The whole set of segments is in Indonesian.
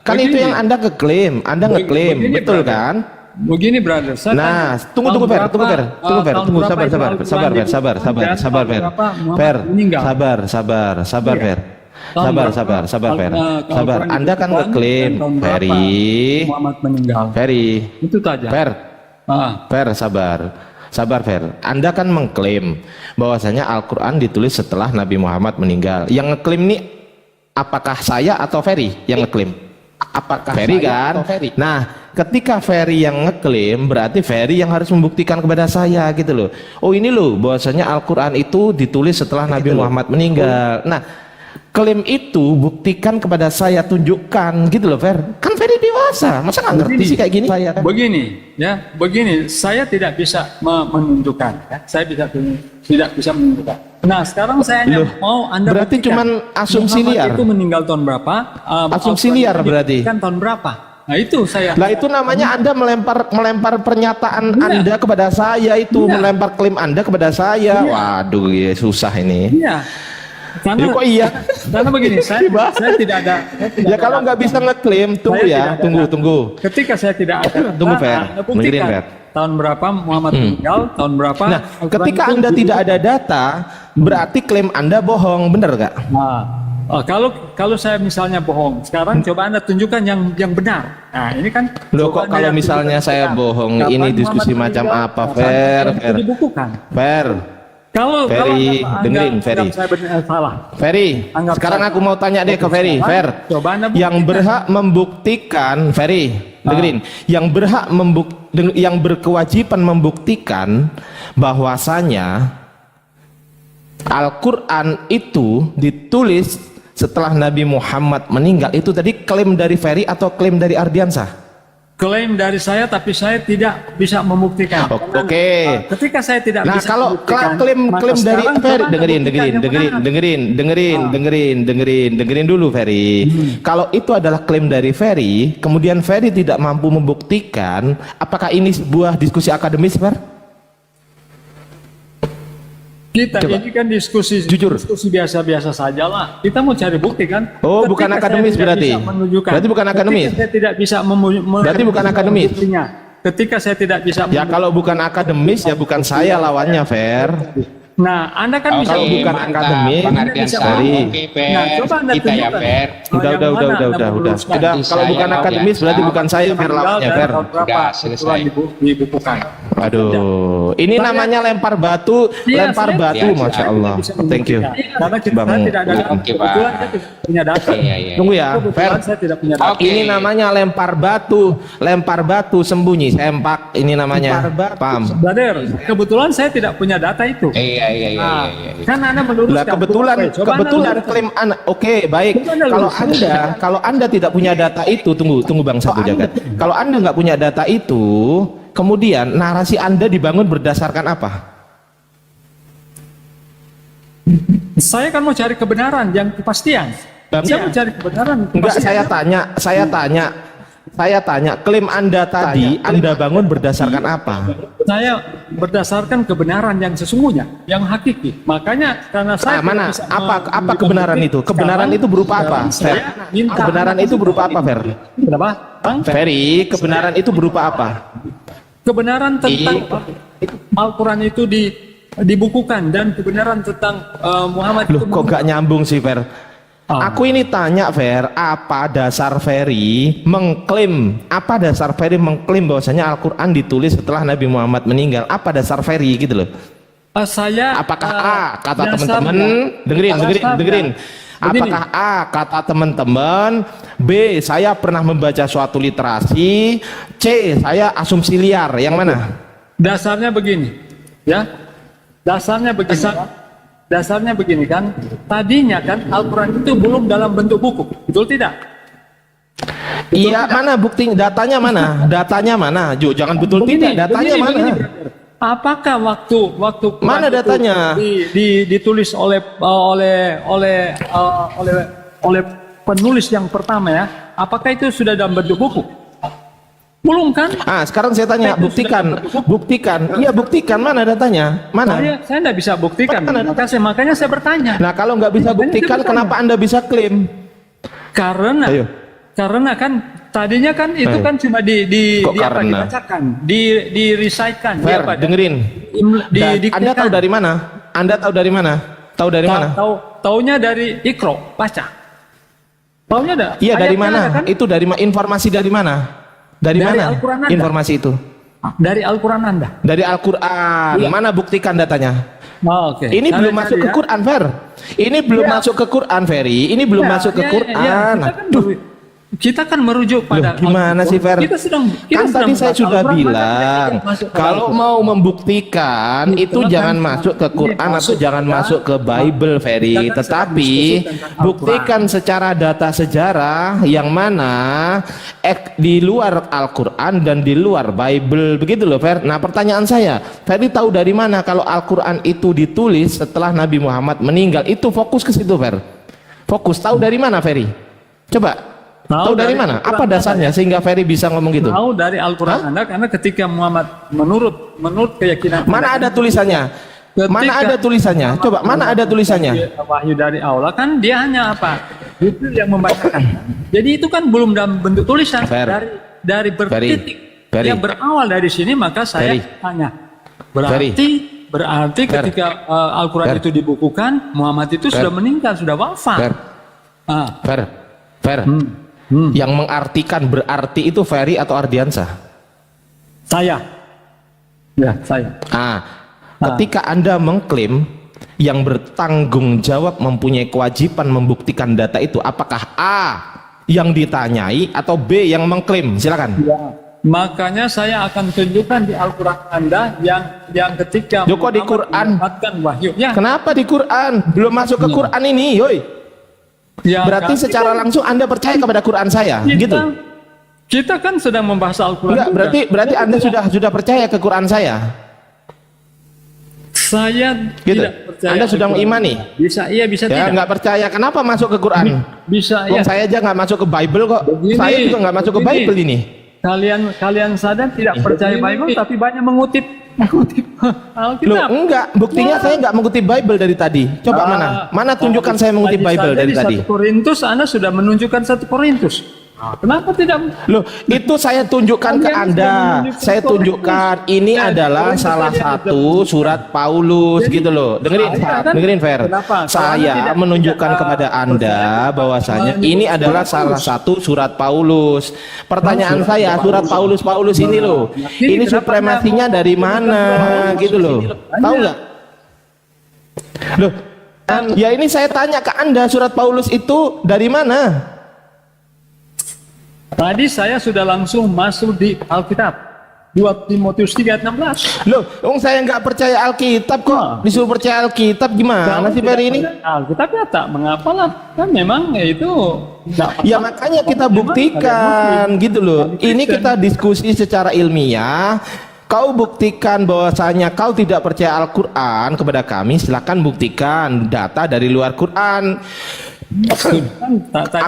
Kan begini, itu yang Anda ngeklaim, betul brother. kan? Begini brother, saya Nah, tanya, tunggu tahun Fer, berapa, tunggu Fer, tahun sabar, berapa itu Al-Quran sabar, sabar, dibukukan, sabar, dan tahun sabar, berapa Muhammad Fer, meninggal? sabar, Iya. Fer, Tahun berapa sabar, Fer, Al-Quran sabar. Anda kan dibukukan, ngeklaim, dan tahun berapa Ferry, Muhammad meninggal. Itu saja. Fer, Ah. Fer, sabar, Fer. Anda kan mengklaim bahwasanya Al-Quran ditulis setelah Nabi Muhammad meninggal. Yang ngeklaim nih, apakah saya atau Ferry yang ngeklaim? Apakah Ferry kan? Nah, ketika Ferry yang ngeklaim, berarti Ferry yang harus membuktikan kepada saya gitu loh. Oh ini loh, bahwasanya Al-Quran itu ditulis setelah Nabi Muhammad meninggal. Nah, klaim itu buktikan kepada saya, tunjukkan gitu loh, Fer. Kan Ferry dewasa, masa nggak ngerti sih kayak gini? Saya kan? Begini, saya tidak bisa menunjukkan, ya. Saya tidak bisa menunjukkan. Nah, sekarang saya hanya mau Anda berarti buktikan. cuman asumsi Muhammad liar. itu meninggal tahun berapa? Asumsi liar berarti. Kan tahun berapa? Nah, itu saya. Lah itu namanya Anda melempar pernyataan Anda kepada saya itu, melempar klaim Anda kepada saya. Waduh, ya susah ini. Iya. Karena, kok iya? Karena begini, saya tidak ada. Ya kalau nggak bisa ngeklaim, tunggu ya, tunggu. Ketika saya tidak ada, Tunggu Fer, dengerin Fer. Tahun berapa Muhammad meninggal, tahun berapa. Nah, ketika Anda tidak ada data, berarti klaim Anda bohong, bener nggak? Nah, kalau saya misalnya bohong, sekarang coba Anda tunjukkan yang benar. Nah, ini kan. Loh kok kalau misalnya saya bohong, ini diskusi macam apa, Fer? Ferry, dengerin Ferry. Salah. Ferry, sekarang aku mau tanya deh ke Ferry. Fer, yang berhak membuktikan, Ferry, dengerin, yang berkewajiban membuktikan bahwasanya Al-Quran itu ditulis setelah Nabi Muhammad meninggal, itu tadi klaim dari Ferry atau klaim dari Ardiansah? Klaim dari saya, tapi saya tidak bisa membuktikan. Oke. Ketika saya tidak nah, bisa kalau klaim dari Ferry, dengerin dulu Ferry. Kalau itu adalah klaim dari Ferry, kemudian Ferry tidak mampu membuktikan, apakah ini sebuah diskusi akademis, Fer? Kita coba. Ini kan diskusi biasa-biasa saja lah. Kita mau cari bukti kan. Oh, bukan akademis berarti. Berarti bukan akademis. Saya tidak bisa berarti bukan akademis. Ketika saya tidak bisa. Ya kalau bukan akademis ya bukan saya lawannya, Fer. Nah, Anda kan bisa bukan akademis, nah, coba Anda tunjukkan. Udah, kalau bukan akademis berarti bukan saya, Fer, lawannya, Fer. Sudah selesai. Dibukukan. Aduh, ini namanya lempar batu, Masya Allah. Thank you. Karena kita tidak ada kebetulan saya tidak punya data. Tunggu ya, Fer. Saya tidak punya data. Ini namanya lempar batu sembunyi, sempak. Ini namanya, paham? Brother, kebetulan saya tidak punya data itu. Iya. Kan Anda meluruskan. Kebetulan klaim Anda. Oke, baik. Kalau Anda tidak punya data itu, tunggu Bang satu jagat. Kalau Anda nggak punya data itu, kemudian narasi Anda dibangun berdasarkan apa? Saya kan mau cari kebenaran, yang kepastian. Saya mau cari kebenaran. Enggak, saya tanya, klaim Anda tadi Anda bangun berdasarkan apa? Saya berdasarkan kebenaran yang sesungguhnya, yang hakiki. Makanya karena saya mana? Apa kebenaran itu? Kebenaran itu berupa apa? Kebenaran itu berupa apa, Fer? Kenapa? Ferry, kebenaran itu berupa apa? Kebenaran tentang Al-Quran itu dibukukan, dan kebenaran tentang Muhammad itu. Kok gak nyambung sih, Fer? Aku ini tanya, Fer, apa dasar Ferry mengklaim bahwasanya Al-Quran ditulis setelah Nabi Muhammad meninggal? Apa dasar Ferry gitu loh? Apakah A kata teman-teman, dengerin. Apakah A kata teman-teman, B saya pernah membaca suatu literasi, C saya asumsi liar, yang mana? Dasarnya begini, ya. Dasarnya begini kan, tadinya kan Al-Quran itu belum dalam bentuk buku, betul tidak? Iya, mana bukti datanya mana? Jangan betul tidak, datanya mana? Apakah waktu mana datanya? Ditulis oleh penulis yang pertama ya? Apakah itu sudah dalam bentuk buku? Belum kan? Sekarang saya tanya, buktikan. Iya, buktikan, mana datanya? Mana? Saya tidak bisa buktikan. Makanya saya bertanya. Nah, kalau nggak bisa buktikan, kenapa Anda bisa klaim? Karena Karena kan tadinya kan itu kan cuma Kok karena? dibacakan, di recite-kan. Fer, dengerin. Anda tahu dari mana? Anda tahu dari mana? Tahu dari mana? Taunya dari Iqra, baca. Taunya ada. Iya, dari ayatnya mana? ada kan? Itu dari informasi dari mana? Dari mana? Al-Quran Anda. Informasi itu. Dari Al-Quran Anda. Dari Al-Qur'an. Iya. Mana buktikan datanya? Oh, oke. Ini belum masuk ke Quran, Fer. Ini belum Iya. masuk ke Quran, Ferry. Ini belum masuk ke Quran. Kita kan merujuk pada Gimana sih, Fer? Kita sedang Tadi saya membahas sudah Al-Quran, maka bilang, tidak masuk ke kalau Al-Quran. mau membuktikan itu Silakan. jangan masuk ke Quran Ini atau jangan ya. masuk ke Bible, Ferry. Kita kan Tetapi sedang diskusi tentang Al-Quran. buktikan secara data sejarah yang mana di luar Al-Quran dan di luar Bible, begitu loh, Fer. Nah, pertanyaan saya, Ferry tahu dari mana kalau Al-Quran itu ditulis setelah Nabi Muhammad meninggal? Itu fokus ke situ, Fer. Fokus, tahu dari mana, Ferry? Coba. Tahu dari mana? Apa dasarnya sehingga Ferry bisa ngomong gitu? Tahu dari Al-Quran Anda, karena ketika Muhammad menurut keyakinan Mana ada tulisannya? Mana ada tulisannya? Coba, mana ada tulisannya? Wahyu dari Allah kan dia hanya apa? Jibril yang membacakan. Jadi itu kan belum dalam bentuk tulisan. Fer. Dari bertitik Ferry. yang berawal dari sini, maka saya Ferry. tanya. Berarti ketika Al-Quran itu dibukukan, Muhammad itu sudah meninggal, sudah wafat. Fer. Yang mengartikan berarti itu Ferry atau Ardiansah? Saya. Ketika Anda mengklaim yang bertanggung jawab mempunyai kewajiban membuktikan data itu, apakah A yang ditanyai atau B yang mengklaim? Silakan. Ya. Makanya saya akan tunjukkan di Al-Quran Anda yang ketika Joko di Quran. mendapatkan wahyu. Ya. Kenapa di Quran? Belum masuk ke Quran ini, yoi. Ya, Berarti kan? secara langsung Anda percaya kepada Quran saya, gitu? Kita kan sedang membahas Al-Quran. Enggak, berarti Anda sudah percaya ke Quran saya. Saya Gitu. tidak percaya. Anda sudah Al-Quran. mengimani? Bisa iya, bisa Ya, tidak. nggak percaya. Kenapa masuk ke Quran? Bisa Wong iya. saya aja nggak masuk ke Bible kok. Begini, Saya juga nggak masuk ke begini. Bible ini. Kalian sadar tidak percaya Bible, tapi banyak mengutip Loh, Alkitab. enggak. Buktinya saya nggak mengutip Bible dari tadi. Coba mana tunjukkan saya mengutip Bible dari tadi. 1 Korintus Anda sudah menunjukkan 1 Korintus. Kenapa tidak? Loh, itu saya tunjukkan ke Anda. Saya tunjukkan ini adalah salah satu surat Paulus, gitu loh. Dengerin, Fer. Saya menunjukkan kepada Anda bahwasanya ini adalah salah satu surat Paulus. Pertanyaan saya, surat Paulus ini loh. Ini supremasinya dari mana, gitu loh. Tahu nggak? Loh, ya ini saya tanya ke Anda, surat Paulus itu dari mana? Tadi saya sudah langsung masuk di Alkitab. 2 Timotius 3:16. Loh, saya nggak percaya Alkitab kok. Disuruh percaya Alkitab gimana sih Ferry ini? Alkitab ya tak mengapa lah. Kan memang itu Ya makanya kita buktikan gitu loh. Ini kita diskusi secara ilmiah. Kau buktikan bahwasanya kau tidak percaya Al-Quran kepada kami, silakan buktikan data dari luar Quran.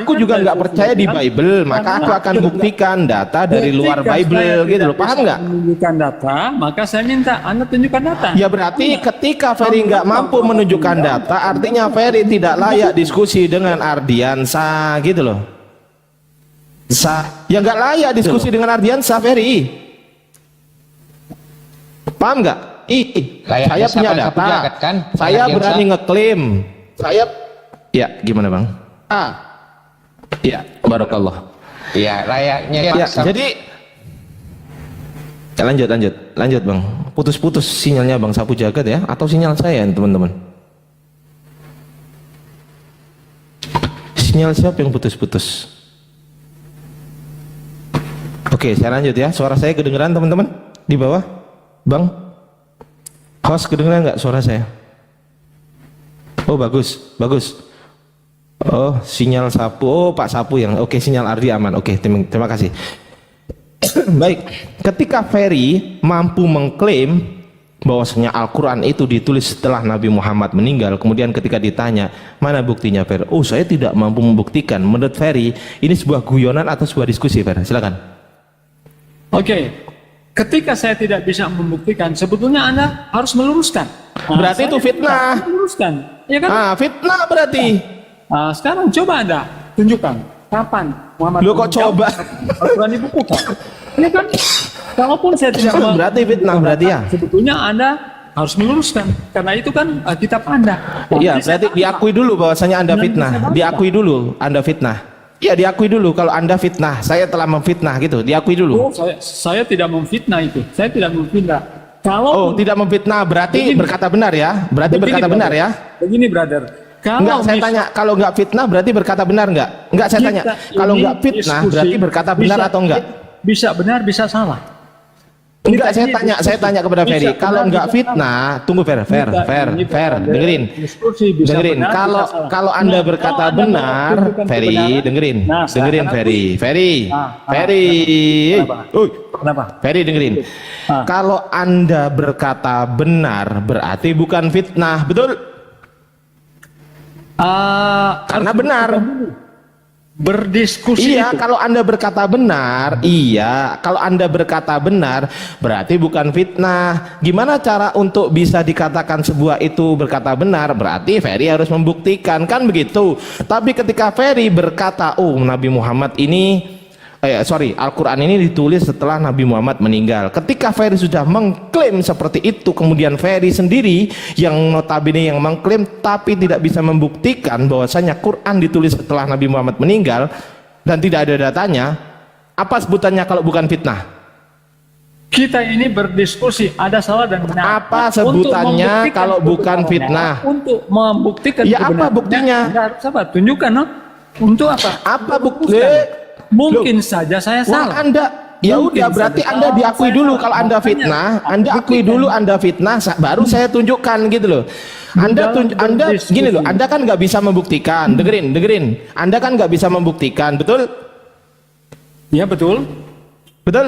Aku juga nggak percaya di Bible, maka aku akan buktikan data dari luar Bible, gitu loh. Paham nggak? Menunjukkan data, maka saya minta Anda tunjukkan data. Ya berarti ketika Ferry nggak mampu menunjukkan data, artinya Ferry tidak layak diskusi dengan Ardiansah, gitu loh. Ya nggak layak diskusi dengan Ardiansah, Ferry. Paham nggak? Saya punya data. Saya berani ngeklaim. Ya, gimana Bang? Ya, barakallah. Ya, layaknya Ya, jadi lanjut Bang. Putus-putus sinyalnya Bang Sapu Jagat ya, atau sinyal saya teman-teman? Sinyal siapa yang putus-putus? Oke, saya lanjut ya. Suara saya kedengeran teman-teman di bawah? Bang, host kedengeran nggak suara saya? Oh bagus. Oh sinyal Sapu, oh Pak Sapu yang oke, sinyal Ardi aman. Oke, terima kasih. Baik, ketika Ferry mampu mengklaim bahwasanya Al-Quran itu ditulis setelah Nabi Muhammad meninggal, kemudian ketika ditanya mana buktinya, Ferry, oh saya tidak mampu membuktikan. Menurut Ferry ini sebuah guyonan atau sebuah diskusi, Ferry? Silakan. Oke, ketika saya tidak bisa membuktikan, sebetulnya Anda harus meluruskan. Berarti itu fitnah. Meluruskan, ya kan? Fitnah berarti. Sekarang coba Anda tunjukkan kapan Muhammad Lu kok meninggal, coba? Al-Quran dibukukan. Ini kan, kalaupun saya tidak Berarti fitnah berarti ya? sebetulnya Anda harus meluruskan, karena itu kan kitab Anda. Iya, Tapi saya berarti tak- diakui dulu bahwasanya Anda Yang fitnah. bisa baca. Diakui dulu Anda fitnah. Iya, diakui dulu kalau Anda fitnah. Saya telah memfitnah gitu. Diakui dulu. Oh, saya tidak memfitnah itu. Saya tidak memfitnah. Kalau Oh, tidak memfitnah berarti Begini. berkata benar ya? Berarti Begini, berkata benar brother. ya? Begini, brother. Kalau Enggak, saya misal- tanya kalau enggak fitnah berarti berkata benar enggak? Enggak, saya kita tanya. Kalau ini enggak fitnah diskusi, berarti berkata benar bisa- atau enggak? Bisa benar, bisa salah. Enggak, Kita ini saya diskusi. tanya kepada Bisa Ferry. benar, Kalau enggak bisa fitnah, tunggu Fer, Kita ini, brother, dengerin. diskusi, bisa Dengerin. benar, Kalau bisa salah. kalau Anda Nah, berkata kalau Anda benar, menunjukkan Ferry, kebenaran, dengerin. nah, saya Dengerin akan Ferry. akui. Ferry. Ferry. Kenapa? Uy. Kenapa? Ferry dengerin. Ah. Kalau Anda berkata benar berarti bukan fitnah, betul? Karena Harus benar. dibuktikan dulu. Berdiskusi Iya, itu. kalau Anda berkata benar, iya. Kalau Anda berkata benar, berarti bukan fitnah. Gimana cara untuk bisa dikatakan sebuah itu berkata benar? Berarti Ferry harus membuktikan, kan begitu. Tapi ketika Ferry berkata, oh Nabi Muhammad ini, Al-Quran ini ditulis setelah Nabi Muhammad meninggal. Ketika Ferry sudah mengklaim seperti itu, kemudian Ferry sendiri yang notabene yang mengklaim tapi tidak bisa membuktikan bahwasanya Quran ditulis setelah Nabi Muhammad meninggal dan tidak ada datanya, apa sebutannya kalau bukan fitnah? Kita ini berdiskusi ada salah dan benar. Apa Untuk sebutannya membuktikan kalau bukan kebenarannya, fitnah? Untuk membuktikan Ya, apa kebenarannya, buktinya? Anda harus apa? Tunjukkan, no? Untuk apa? Apa bukti? Mungkin saja saya Wah, salah. Anda ya Mungkin udah berarti saja. Anda diakui Saya dulu salah. kalau Anda Makanya, fitnah, aku Anda akui buktikan. dulu Anda fitnah, baru saya tunjukkan gitu loh. Anda dalam Anda berdiskusi. gini loh, Anda kan nggak bisa membuktikan. Dengerin. Anda kan nggak bisa membuktikan, betul? Ya betul. Betul?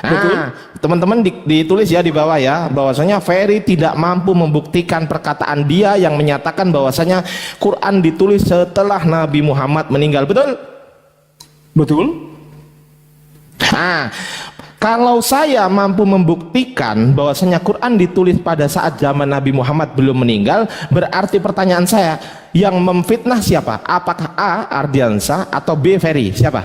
Nah, teman-teman ditulis ya di bawah ya, bahwasanya Ferry tidak mampu membuktikan perkataan dia yang menyatakan bahwasanya Quran ditulis setelah Nabi Muhammad meninggal, betul? Betul. Nah, kalau saya mampu membuktikan bahwasanya Quran ditulis pada saat zaman Nabi Muhammad belum meninggal, berarti pertanyaan saya, yang memfitnah siapa? Apakah A. Ardiansa atau B. Ferry? Siapa?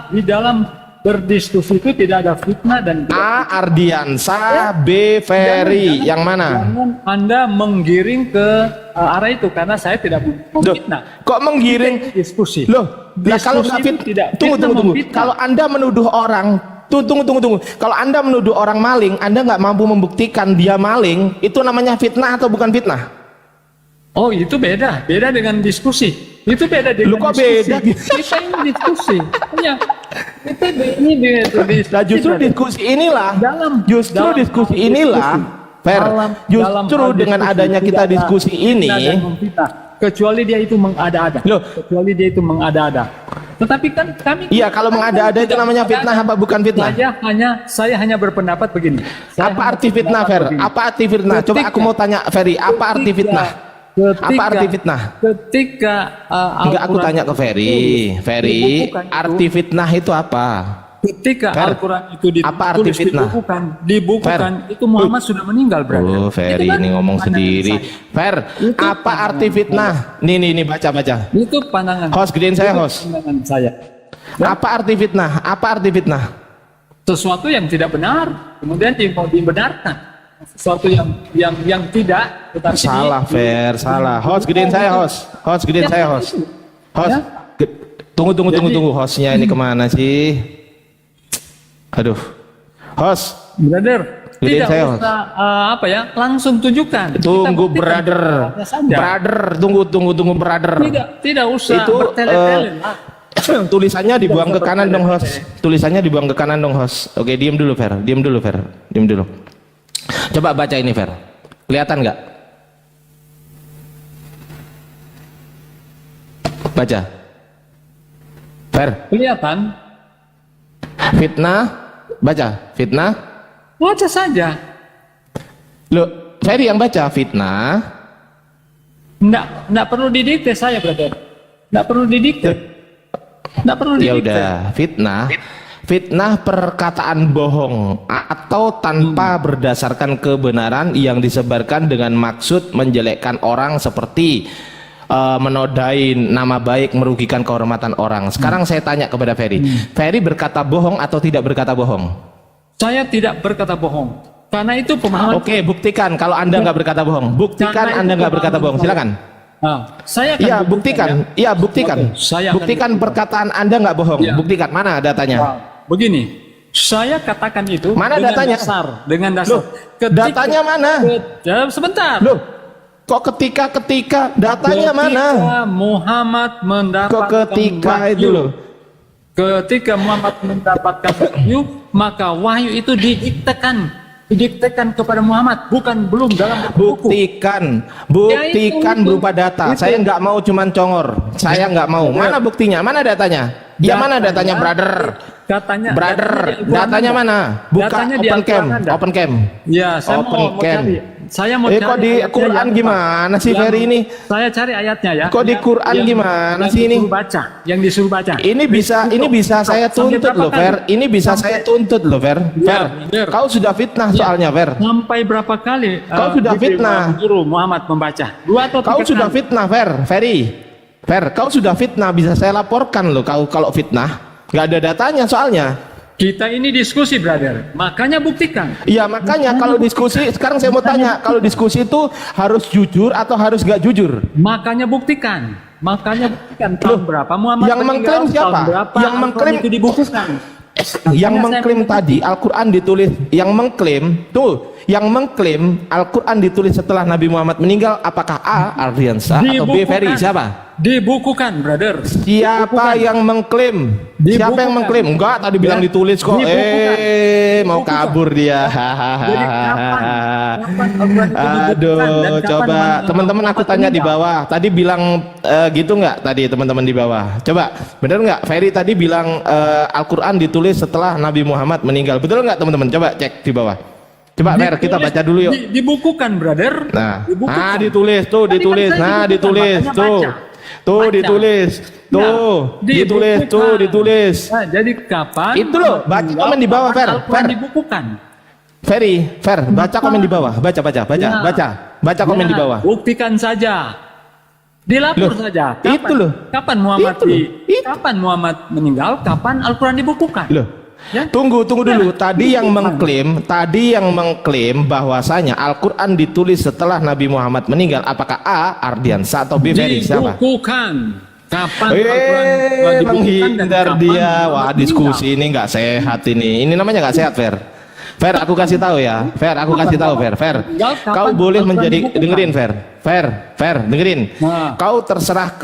Di dalam berdiskusi itu tidak ada fitnah dan A. Ardiansa, B. Ferry. Yang mana? Jangan Anda menggiring ke arah itu karena saya tidak Loh, memfitnah. kok menggiring? Diskusi. Loh, lah kalau nggak Diskusi itu tidak tunggu. fitnah memfitnah. Kalau Anda menuduh orang, tunggu. Kalau Anda menuduh orang maling, Anda nggak mampu membuktikan dia maling, itu namanya fitnah atau bukan fitnah? Oh, itu beda dengan diskusi. Itu beda dengan Lu kok diskusi. beda gitu? Kita ini diskusi. Ya, kita ini Nah, justru diskusi inilah, Dalam- justru dalam diskusi hal inilah, diskusi. Fer, Dalam justru hal dengan diskusi adanya kita tidak ada diskusi ini, fitnah dan memfitnah. Kecuali dia itu mengada-ada. Loh. Kecuali dia itu mengada-ada. Tetapi kan kami iya kalau mengada-ada itu namanya fitnah apa bukan fitnah? Saya hanya berpendapat begini. Saya Apa hanya arti fitnah, berpendapat Fer? begini. Apa arti fitnah? Coba aku mau tanya Ferry, apa arti fitnah? Apa arti fitnah? Ketika Enggak, aku Al-Quran tanya ke Ferry. Ferry, dibukukan itu, arti fitnah itu apa? ketika Fer, Al-Quran itu apa arti ditulis, fitnah? dibukukan itu Muhammad sudah meninggal, brother. Oh, Ferry Itu kan ini ngomong pandangan sendiri. saya. Fer, Itu apa pandangan arti fitnah? Nih, baca. Itu pandangan. Host, gedein saya, Itu host. Pandangan saya. Apa arti fitnah? Apa arti fitnah? Sesuatu yang tidak benar, kemudian mau dibenarkan. Sesuatu yang tidak, tetapi Salah, Fer, salah. Host, gedein saya, host. Host, gedein Ya, saya, host. itu. Host, Ya. tunggu. Hostnya ini kemana sih? Aduh, host. Brother, Gedein tidak saya, usah langsung tunjukkan. Kita Tunggu, buktikan brother. kebenarannya saja. Brother, tunggu, brother. Tidak usah Itu, bertele-tele lah. tulisannya dibuang ke kanan dong, host. Tulisannya dibuang ke kanan dong, host. Oke, diam dulu, Fer. Diam dulu. Coba baca ini, Fer. Kelihatan nggak? Baca. Fer, Kelihatan, fitnah. Baca, fitnah. baca saja. Loh, Ferry yang baca fitnah. Nggak perlu didikte saya, brother. Nggak perlu didikte. Ya udah, fitnah. Fitnah perkataan bohong atau tanpa berdasarkan kebenaran yang disebarkan dengan maksud menjelekkan orang seperti menodai nama baik, merugikan kehormatan orang. Sekarang saya tanya kepada Ferry. Ferry berkata bohong atau tidak berkata bohong? Saya tidak berkata bohong. Karena itu pemahaman. Oke, buktikan kalau Anda nggak berkata bohong. Buktikan Anda nggak berkata bohong. Silakan. Saya akan Iya, buktikan. Iya, buktikan. Oke, saya akan Buktikan perkataan Anda nggak bohong. Ya. Buktikan. Mana datanya? Begini, saya katakan itu Mana dengan datanya? dasar, dengan dasar. Loh, datanya mana? Sebentar. Loh, kok ketika datanya mana? Ketika Muhammad Kok mendapatkan ketika itu wahyu, loh? ketika Muhammad mendapatkan wahyu, maka wahyu itu didiktekan kepada Muhammad, belum dalam buku. Buktikan berupa data. Saya nggak mau cuman congor. Saya nggak mau. Mana buktinya? Mana datanya? Ya mana datanya, brother? Datanya mana? Buka Datanya di open cam, Al-Quran Anda. open cam. Ya, saya Open mau cam. cari. Saya mau Kok di ayatnya Quran yang- gimana sih yang- Ferry ini? Saya cari ayatnya ya. Kok di Quran gimana sih ini? Yang disuruh baca. Ini bisa saya Sampai tuntut berapa loh, kali? Fer. Ini bisa saya tuntut loh, Fer. Ya, Fer, benar. kau sudah fitnah soalnya, Fer. Sampai berapa kali Kau sudah fitnah. guru Muhammad membaca? 2 atau 3 Kau sudah kali. fitnah, Fer. Ferry. Fer, kau sudah fitnah. Bisa saya laporkan loh kau kalau fitnah. Nggak ada datanya soalnya. Kita ini diskusi, brother. Makanya buktikan. Iya, makanya kalau diskusi, sekarang saya mau tanya, kalau diskusi itu harus jujur atau harus nggak jujur? Makanya buktikan. Tahun berapa Muhammad yang meninggal, mengklaim siapa? tahun berapa Yang Al-Quran mengklaim- itu dibukukan. Yang Makanya mengklaim saya- tadi Al-Quran ditulis, yang mengklaim Al-Quran ditulis setelah Nabi Muhammad meninggal, apakah A. Ardiansa atau B. Ferry? Siapa? Dibukukan, brother. Siapa yang mengklaim? Siapa yang mengklaim? Enggak, tadi bilang ditulis kok. Mau kabur dia. Jadi kapan Al-Quran itu dibukukan dan Aduh, kapan coba teman-teman aku Muhammad tanya di meninggal? bawah. Tadi bilang gitu nggak tadi teman-teman di bawah? Coba, bener nggak? Ferry tadi bilang Al-Quran ditulis setelah Nabi Muhammad meninggal. Betul nggak teman-teman? Coba cek di bawah. Coba Fer, kita baca dulu yuk. Dibukukan, brother. Nah, Dibukukan. ditulis tuh, Tadi kan ditulis. saya Nah, dibukukan, ditulis makanya tuh. baca. Tuh Baca. ditulis. Tuh, Nah, ditulis tuh, dibukukan. ditulis. Nah, jadi kapan? Itu loh, baca komen di bawah, Fer. Al-Quran Fer. dibukukan. Fer, baca komen di bawah. Baca komen di bawah. Buktikan saja. Dilapor Loh, saja. itu loh. Kapan Muhammad Itu loh, itu. kapan Muhammad meninggal? Kapan Al-Quran dibukukan? Loh, Ya? tunggu dulu. Tadi yang mengklaim bahwasanya Al-Quran ditulis setelah Nabi Muhammad meninggal, apakah A. Ardiansa atau B. Ferry? Siapa? Dibukukan. Kapan Al-Quran dibukukan dan Menghindar kapan dia. Muhammad Wah, meninggal? diskusi ini nggak sehat ini. Ini namanya nggak sehat, Fer. Fer, aku kasih tahu ya. Fer, aku kasih tahu, Fer. Kau boleh menjadi, dengerin, Fer, dengerin. Nah. Kau terserah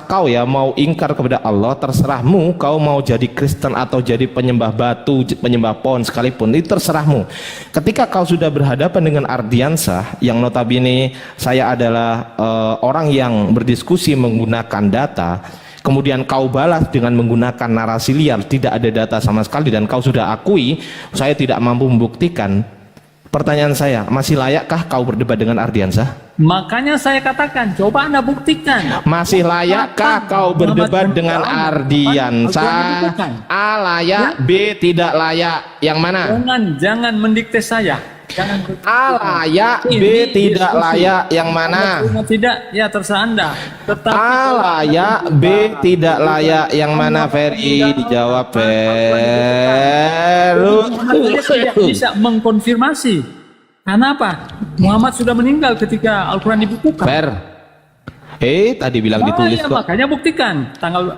kau ya, mau ingkar kepada Allah, terserahmu. Kau mau jadi Kristen atau jadi penyembah batu, penyembah pohon sekalipun, itu terserahmu. Ketika kau sudah berhadapan dengan Ardiansa, yang notabene saya adalah orang yang berdiskusi menggunakan data, kemudian kau balas dengan menggunakan narasi liar, tidak ada data sama sekali, dan kau sudah akui saya tidak mampu membuktikan. Pertanyaan saya, masih layakkah kau berdebat dengan Ardiansa? Makanya saya katakan, coba Anda buktikan. Masih layakkah kau berdebat dengan Ardiansa? A layak, B tidak layak. Yang mana? Jangan mendikte saya. Jangan A layak, B tidak layak. Yang mana? Tidak, ya terserah Anda. Tetapi A layak, B tidak layak. Yang mana, Ferry? Dijawab, Fer. Muhammad tidak bisa mengkonfirmasi. Karena apa? Muhammad sudah meninggal ketika Al-Quran dibukukan. Fer. Tadi bilang ditulis Iya, kok. makanya buktikan tanggal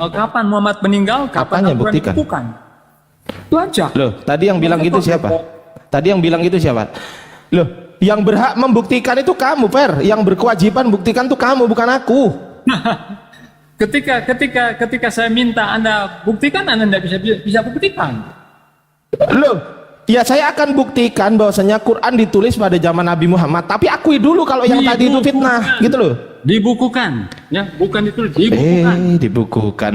kapan Muhammad meninggal, kapan Apanya Al-Quran buktikan? dibukukan. Itu aja. Loh, tadi yang bilang gitu siapa? Tadi yang bilang gitu siapa? Loh, yang berhak membuktikan itu kamu, Fer. Yang berkewajiban buktikan itu kamu, bukan aku. Ketika saya minta Anda buktikan, Anda tidak bisa buktikan. Loh, ya saya akan buktikan bahwasanya Quran ditulis pada zaman Nabi Muhammad, tapi akui dulu kalau yang tadi itu fitnah, gitu loh. Dibukukan, ya, bukan ditulis, dibukukan. Dibukukan.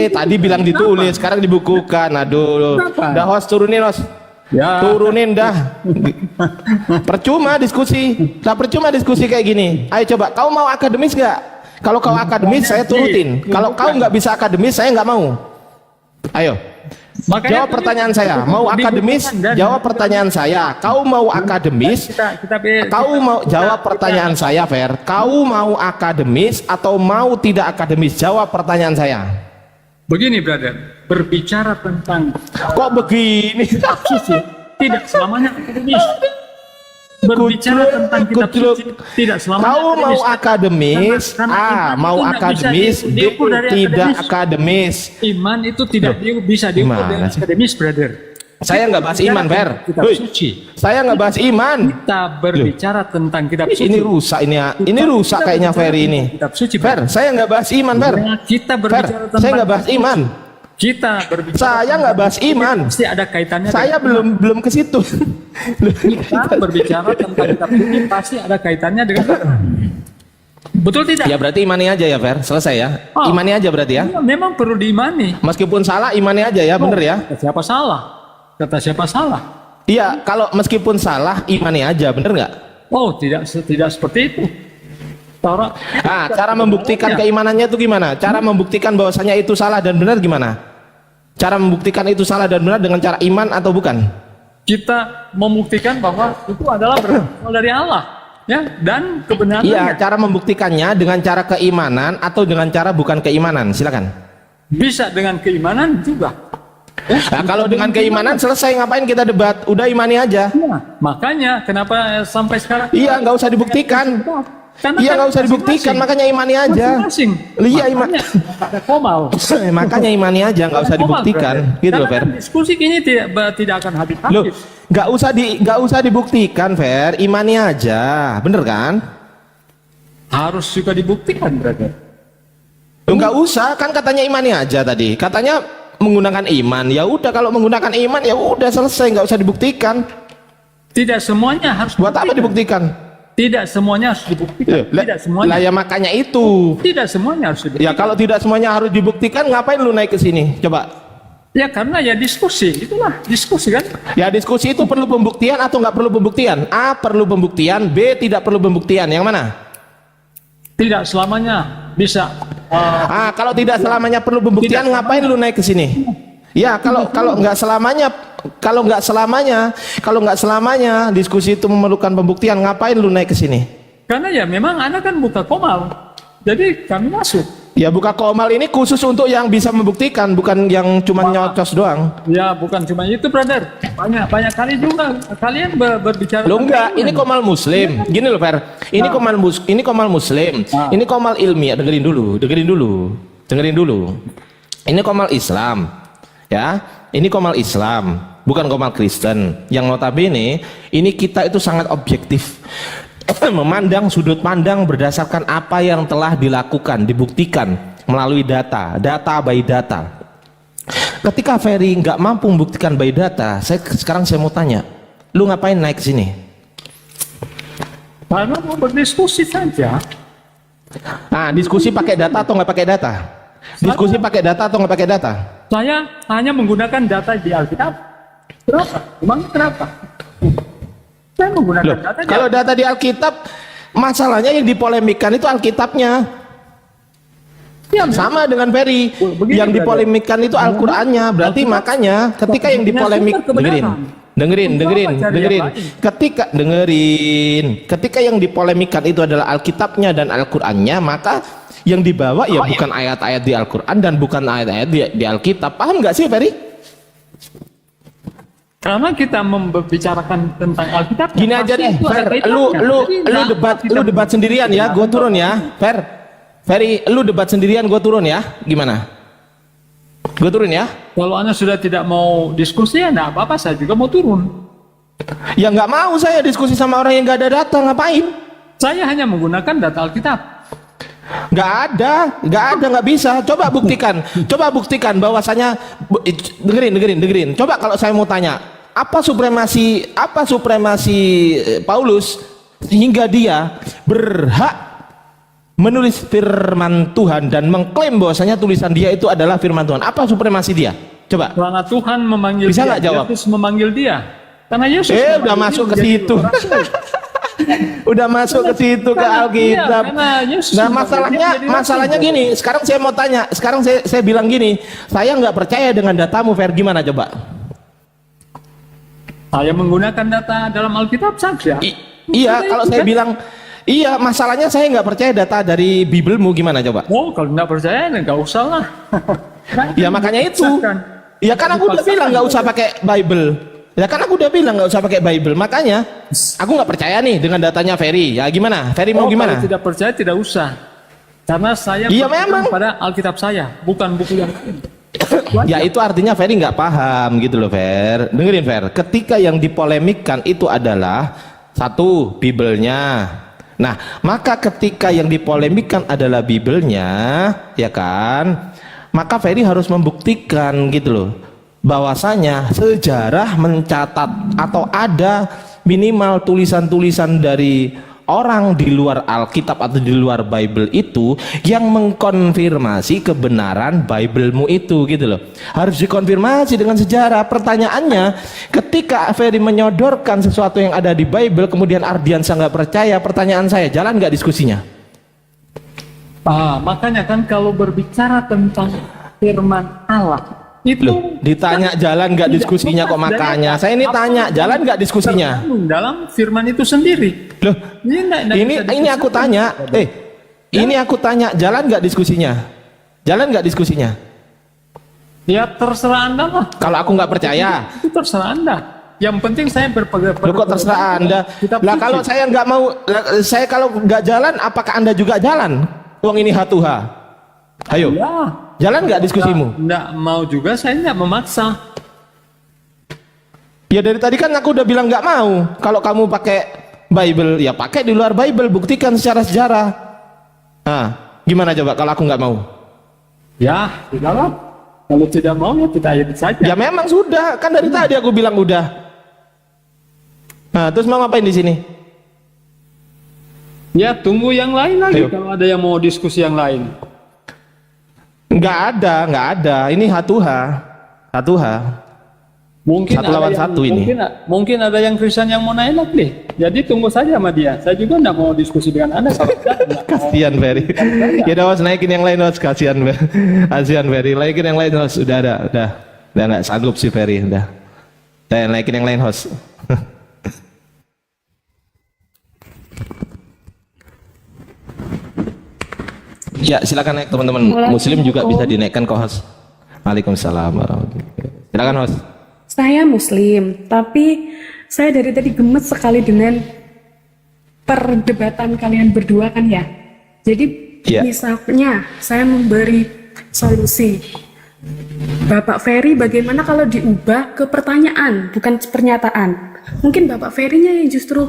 Tadi bilang ditulis, sekarang dibukukan. Aduh. Kenapa? Dah, host turunin, host. Ya. Turunin dah. Percuma diskusi. Nah, percuma diskusi kayak gini. Ayo coba, kau mau akademis nggak? Kalau kau akademis, saya turutin. Kalau kau nggak bisa akademis, saya nggak mau. Ayo. Makanya Jawab pertanyaan saya. Mau akademis? Jawab pertanyaan saya. Kau mau akademis? Kau mau jawab pertanyaan saya, Fer. Kau mau akademis atau mau tidak akademis? Jawab pertanyaan saya. Begini, brother, berbicara tentang Kok begini? suci tidak selamanya akademis. Berbicara tentang kitab Kucluk. suci tidak selamanya Kau mau akademis? Karena A. iman Mau itu nggak bisa akademis? B. diukur dari Tidak akademis. akademis. Iman itu tidak bisa diukur Gimana dengan sih? akademis, brother. Saya nggak bahas iman, Fer. Kitab Hei, suci. saya nggak bahas iman. Kita berbicara tentang kitab suci. Ini rusak ini ya. Ini rusak Kita kayaknya berbicara Ferry ini. tentang kitab suci, Fer, saya nggak bahas iman, Fer. Nah, kita Fer, berbicara tentang saya nggak bahas iman. Kita berbicara Saya nggak bahas iman. pasti ada kaitannya Saya dengan belum ke situ. kita berbicara tentang kitab suci pasti ada kaitannya dengan betul tidak? Ya berarti imani aja ya, Fer. Selesai ya. Oh. Imani aja berarti ya. Ya, memang perlu diimani. Meskipun salah, imani aja ya, bener ya. Kata siapa salah? Kata siapa salah? Iya, kalau meskipun salah, imani aja, bener nggak? Oh, tidak seperti itu. Taurat. Nah, cara membuktikan keimanannya itu gimana? Cara membuktikan bahwasanya itu salah dan benar gimana? Cara membuktikan itu salah dan benar dengan cara iman atau bukan? Kita membuktikan bahwa itu adalah berasal dari Allah, ya, dan kebenarannya. Iya, cara membuktikannya dengan cara keimanan atau dengan cara bukan keimanan? Silakan. Bisa dengan keimanan juga. Nah, kalau dengan keimanan selesai, ngapain kita debat? Udah imani aja. Ya, makanya kenapa sampai sekarang? Iya, nggak usah dibuktikan. Karena Iya, kan nggak usah dibuktikan, makanya imani aja. Masing-masing. Iya, iman. Makanya ada komal. Makanya imani aja, nggak usah Komal, dibuktikan, brother. gitu loh, Karena Fer. kan diskusi ini tidak akan Loh, habis-habis. nggak usah dibuktikan, Fer. Imani aja, bener kan? Harus juga dibuktikan, brother. Loh, nggak usah, kan katanya imani aja tadi. Katanya menggunakan iman. Ya udah, kalau menggunakan iman ya udah selesai, nggak usah dibuktikan. Tidak semuanya harus Buat apa dibuktikan? Tidak semuanya harus dibuktikan. Lah, Tidak semuanya. lah ya makanya itu. Tidak semuanya harus dibuktikan. Ya kalau tidak semuanya harus dibuktikan, ngapain lu naik ke sini? Coba. Ya karena ya diskusi, itulah diskusi kan. Ya diskusi itu perlu pembuktian atau nggak perlu pembuktian? A perlu pembuktian, B tidak perlu pembuktian. Yang mana? Tidak selamanya bisa. Kalau tidak selamanya perlu pembuktian, Tidak ngapain lu naik ke sini? Ya kalau nggak selamanya diskusi itu memerlukan pembuktian, ngapain lu naik ke sini? Karena ya memang Anda kan buka komal. Jadi kami masuk. Ya buka komal ini khusus untuk yang bisa membuktikan, bukan yang cuma nyocos doang. Ya bukan cuma itu, brother. Banyak kali juga kalian berbicara. Lo tentang enggak, iman. ini komal muslim. Gini loh, Fer. Ini komal muslim. Ini komal ilmiah. Dengerin dulu. Ini komal Islam. Ya, ini komal Islam, bukan komal Kristen. Yang notabene ini kita itu sangat objektif. Memandang sudut pandang berdasarkan apa yang telah dilakukan, dibuktikan melalui data by data. Ketika Ferry nggak mampu membuktikan by data, sekarang saya mau tanya, lu ngapain naik ke sini? Karena mau berdiskusi saja. Nah, diskusi pakai data atau nggak pakai data? Diskusi pakai data atau nggak pakai data? Saya hanya menggunakan data di Alkitab. Kenapa? Emang kenapa? Saya menggunakan Loh, data di kalau data di Alkitab, masalahnya yang dipolemikan itu Alkitabnya. Ya, Sama dengan Ferry, Begini, yang dipolemikan itu Al-Qur'annya. Berarti Alkitab makanya ketika yang punya dipolemik, sumber kebenaran. ketika yang dipolemikan itu adalah Alkitabnya dan Al-Qur'annya, maka yang dibawa ya bukan ayat-ayat di Al-Qur'an dan bukan ayat-ayat di Alkitab. Paham nggak sih, Ferry? Karena kita membicarakan tentang Alkitab. Gini aja deh, Fer, lu debat sendirian ya, gue turun ya, Ferry, lu debat sendirian, gue turun ya, gimana? Gue turun ya? Kalau Anda sudah tidak mau diskusi ya enggak apa-apa, saya juga mau turun. Ya nggak mau saya diskusi sama orang yang nggak ada data, ngapain? Saya hanya menggunakan data Alkitab. Nggak bisa. Coba buktikan bahwasanya, dengerin. Coba kalau saya mau tanya, apa supremasi Paulus hingga dia berhak menulis firman Tuhan dan mengklaim bahwasanya tulisan dia itu adalah firman Tuhan? Apa supremasi dia? Coba. Karena Tuhan memanggil Bisa dia, nggak jawab? Yesus memanggil dia. Karena Yesus Udah masuk ke situ. Udah masuk ke situ ke Alkitab. karena Yesus Nah, sebagai dia jadi masalahnya rasul. gini. Sekarang saya mau tanya. Sekarang saya bilang gini. Saya nggak percaya dengan datamu, Fer. Gimana coba? Saya menggunakan data dalam Alkitab saja. Iya, Sudah kalau itu saya kan? bilang, iya, masalahnya saya nggak percaya data dari Biblemu. Gimana coba? Oh, kalau nggak percaya, nggak usah lah. Ya makanya itu. Ya kan aku udah bilang nggak usah pakai Bible. Ya kan aku udah bilang nggak usah pakai Bible. Makanya aku nggak percaya nih dengan datanya Ferry. Ya gimana? Ferry mau gimana? Kalau tidak percaya tidak usah. Karena saya Iya, berpegang memang. pada Alkitab saya, bukan buku yang lain. Ya itu artinya Ferry nggak paham gitu loh, Fer. Dengerin, Fer. Ketika yang dipolemikkan itu adalah satu Biblenya. Nah, maka ketika yang dipolemikkan adalah Biblenya, ya kan? Maka Ferry harus membuktikan gitu loh, bahwasanya sejarah mencatat atau ada minimal tulisan-tulisan dari orang di luar Alkitab atau di luar Bible itu yang mengkonfirmasi kebenaran Biblemu itu gitu loh. Harus dikonfirmasi dengan sejarah. Pertanyaannya, ketika Ferry menyodorkan sesuatu yang ada di Bible kemudian Ardiansa nggak percaya, pertanyaan saya, jalan nggak diskusinya? Makanya kan kalau berbicara tentang firman Allah itu Loh, ditanya jalan nggak diskusinya kok, makanya saya ini tanya jalan nggak diskusinya. dalam firman itu sendiri. Loh, Nggak bisa ini aku tanya, ini aku tanya, jalan nggak diskusinya? Jalan nggak diskusinya? Ya terserah Anda lah. Kalau aku nggak percaya, Itu terserah Anda. Yang penting saya berpegang. loh kok terserah Anda? Lah kalau saya nggak mau, saya kalau nggak jalan, apakah Anda juga jalan? Uang ini hatuha. Ayo, Ya, jalan nggak diskusimu? nggak mau juga, saya nggak memaksa. Ya dari tadi kan aku udah bilang nggak mau. Kalau kamu pakai Bible, ya pakai di luar Bible, buktikan secara sejarah. Nah, gimana coba kalau aku nggak mau? Ya, sudahlah. Kalau tidak mau ya kita ayat saja. Ya memang sudah, kan dari tadi aku bilang udah. Nah, terus mau ngapain di sini? Ya tunggu yang lain lagi Ayo. kalau ada yang mau diskusi yang lain. Nggak ada. Ini hatuha. Mungkin Satu lawan satu ini. Mungkin ada yang Kristen yang mau naik lagi. Jadi tunggu saja sama dia. Saya juga nggak mau diskusi dengan Anda. Kalau tidak, nggak mau. Kasihan Ferry. Ya udah, Host, naikin yang lain, Host. Kasihan Ferry. Naikin yang lain, Host. Udah nggak sanggup sih Ferry. Udah naikin yang lain, Host. Ya silakan naik teman-teman. Muslim juga bisa dinaikkan kok, Host. Waalaikumsalam warahmatullahi wabarakatuh. Silakan, Host. Saya Muslim, tapi saya dari tadi gemes sekali dengan perdebatan kalian berdua kan ya. Jadi Iya. misalnya saya memberi solusi. Bapak Ferry bagaimana kalau diubah ke pertanyaan, bukan pernyataan? Mungkin Bapak Ferry-nya yang justru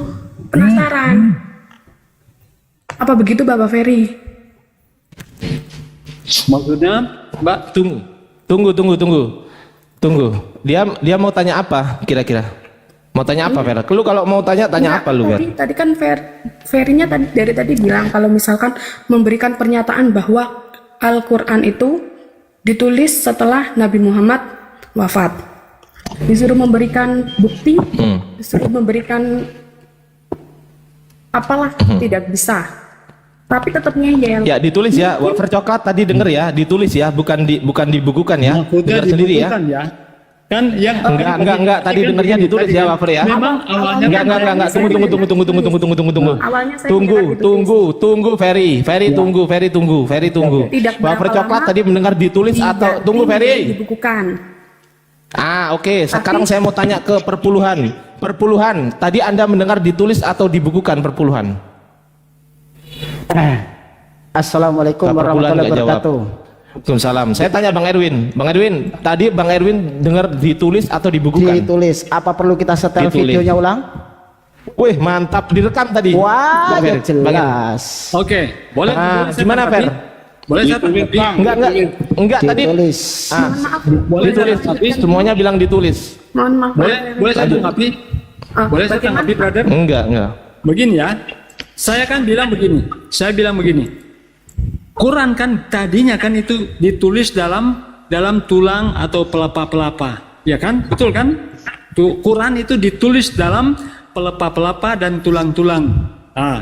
penasaran. Apa begitu Bapak Ferry? Maksudnya, Mbak, Tunggu. Dia mau tanya apa kira-kira? Mau tanya apa, Fer? Lu kalau mau tanya apa lu, Fer? Tadi kan Ferry-nya dari tadi bilang kalau misalkan memberikan pernyataan bahwa Al-Quran itu ditulis setelah Nabi Muhammad wafat. Disuruh memberikan bukti, disuruh memberikan apalah, tidak bisa. Tapi tetap ngeyel. Ya, ditulis ya. Wafer coklat tadi denger ya, ditulis ya, bukan dibukukan ya. maksudnya Dengar sendiri ya. dibutuhkan ya. Kan yang Enggak, tadi dengernya ditulis ya, Wafer ya. Memang awalnya Enggak. Tunggu. Awalnya saya kira ditulis. Tunggu, Ferry. Ferry tunggu. Tidak Wafer berapa coklat lama, tadi mendengar ditulis atau tidak tunggu, Ferry. dibukukan. Oke. Sekarang saya mau tanya ke perpuluhan. Tadi Anda mendengar ditulis atau dibukukan perpuluhan? Assalamualaikum Pak Perpuluhan warahmatullahi nggak jawab. wabarakatuh. Waalaikumsalam. Saya tanya Bang Erwin. Tadi Bang Erwin dengar ditulis atau dibukukan? Ditulis. Apa perlu kita setel Ditulis. videonya ulang? Wih, mantap, direkam tadi. Wah, Bang ya Fer, Bang Erwin. jelas. Oke, boleh saya Gimana, tanggapi? Fer? Boleh saya tanggapi? Enggak tadi. Ditulis. Boleh saya Ditulis. tanggapi? Semuanya bilang ditulis. Mohon maaf. Boleh saya tanggapi? Boleh saya bagaimana? tanggapi, brother? Enggak. Begini ya, saya bilang begini. Quran kan tadinya kan itu ditulis dalam tulang atau pelapa-pelapa, ya kan? Betul kan? Quran itu ditulis dalam pelepah-pelepah dan tulang-tulang.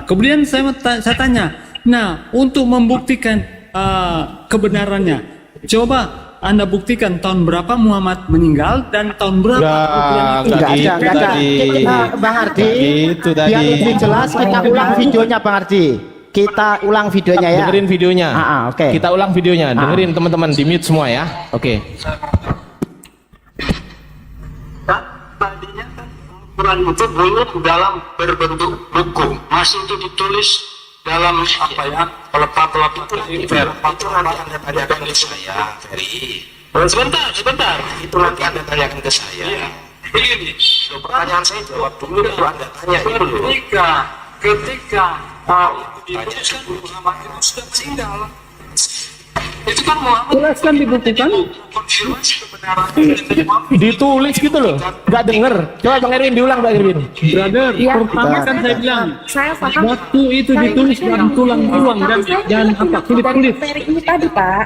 Kemudian saya tanya, nah untuk membuktikan kebenarannya, coba Anda buktikan tahun berapa Muhammad meninggal dan tahun berapa Al-Quran itu. Enggak ada. Bang Ardi, Gitu tadi. biar lebih jelas kita ulang videonya Bang Ardi. Kita ulang videonya ya. Dengerin videonya. Oke. Kita ulang videonya. Dengerin teman-teman, di mute semua ya. Oke. Tadinya kan Al-Quran itu belum dalam berbentuk buku, masih itu ditulis dalam apa ya, pelepah-pelepah itu nanti Anda tanyakan ke saya, Ferry. Sebentar, itu nanti Anda tanyakan ke saya. Begini, pertanyaan saya jawab dulu, baru Anda tanya dulu. Ketika dituliskan Muhammad itu sudah meninggal, itu kan Muhammad Jelaskan dibuktikan. konfirmasi kebenaran Ditulis gitu loh. Nggak denger. Coba Bang Erwin diulang, Bang Erwin. Brother, Iya, pertama kan saya bilang, saya paham. waktu itu ditulis dalam tulang-tulang dan apa kulit-kulit. Ferry ini tadi Pak.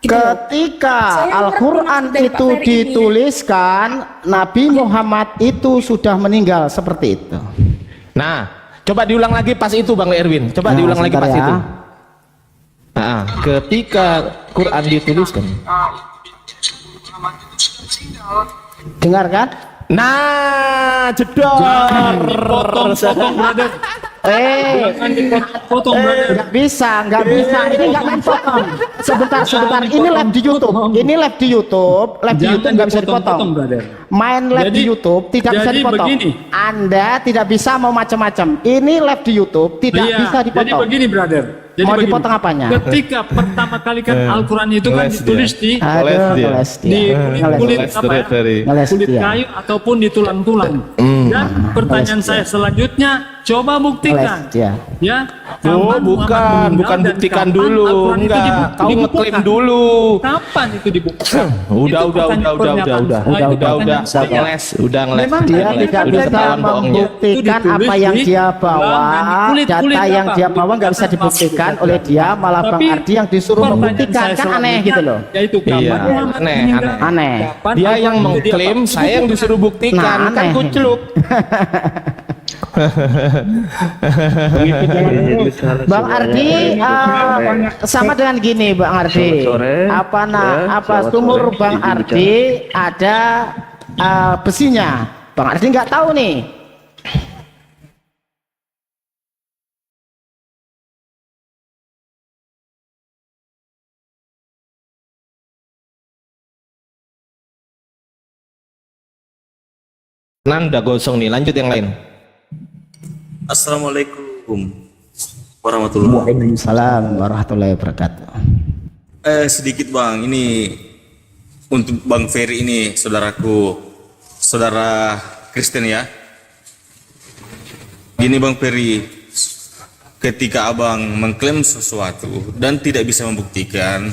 Ketika Al-Quran itu dituliskan, Nabi Muhammad itu sudah meninggal seperti itu. Nah, coba diulang lagi pas itu Bang Erwin. Coba Nah, diulang lagi sebentar pas ya. itu. Ketika Quran dituliskan. Dengar kan? Nah, jedor. Potong, brother. Jangan dipotong, brother. Nggak bisa. Ini nggak main potong. Sebentar. Ini live di YouTube. Live di YouTube nggak bisa dipotong. brother. Main live di Jadi- YouTube tidak bisa jadi dipotong. begini. Anda tidak bisa mau macam-macam. Ini live di YouTube tidak Iya, bisa jadi dipotong. begini, brother. Jadi Mau begini. dipotong apanya? Ketika pertama kali kan Al-Quran itu kan ngeles ditulis di Aduh, Ngeles dia. ngeles di dia. kulit Ngeles apa ya? terus dari. Ngeles Kulit dia. kayu ataupun di tulang-tulang. Dan pertanyaan saya selanjutnya, coba buktikan. Ngeles dia. Ya. Oh, kapan Muhammad bukan meninggal dan buktikan kapan dulu. Al-Quran itu Enggak, kau dibukukan? ngeklaim dulu. Kapan itu dibuktikan? Udah. Pertanyaan saya. Udah ngeles. Memang Dia Udah, tidak udah, bisa ketahuan bohongnya. membuktikan Itu ditulis apa yang di dia bawa, kulit data yang apa? dia bawa nggak bisa dibuktikan oleh dia, malah Bang Tapi Ardi yang disuruh pertanyaan membuktikan, saya kan aneh selanjutnya, gitu loh. Yaitu kapan Iya, Muhammad aneh, meninggal? aneh. Kapan Dia Al-Quran yang itu mengklaim, diapa? saya yang disuruh buktikan. Nah, Kan aneh. kucluk. Bang Ardi sama dengan gini, Bang Ardi. Sumur Bang Ardi ada besinya. Bang Ardi nggak tahu nih. Udah gosong nih, lanjut yang lain. Assalamualaikum warahmatullahi Waalaikumsalam warahmatullahi wabarakatuh. Sedikit bang, ini untuk Bang Ferry ini saudaraku, saudara Kristen ya. Gini Bang Ferry, ketika abang mengklaim sesuatu dan tidak bisa membuktikan,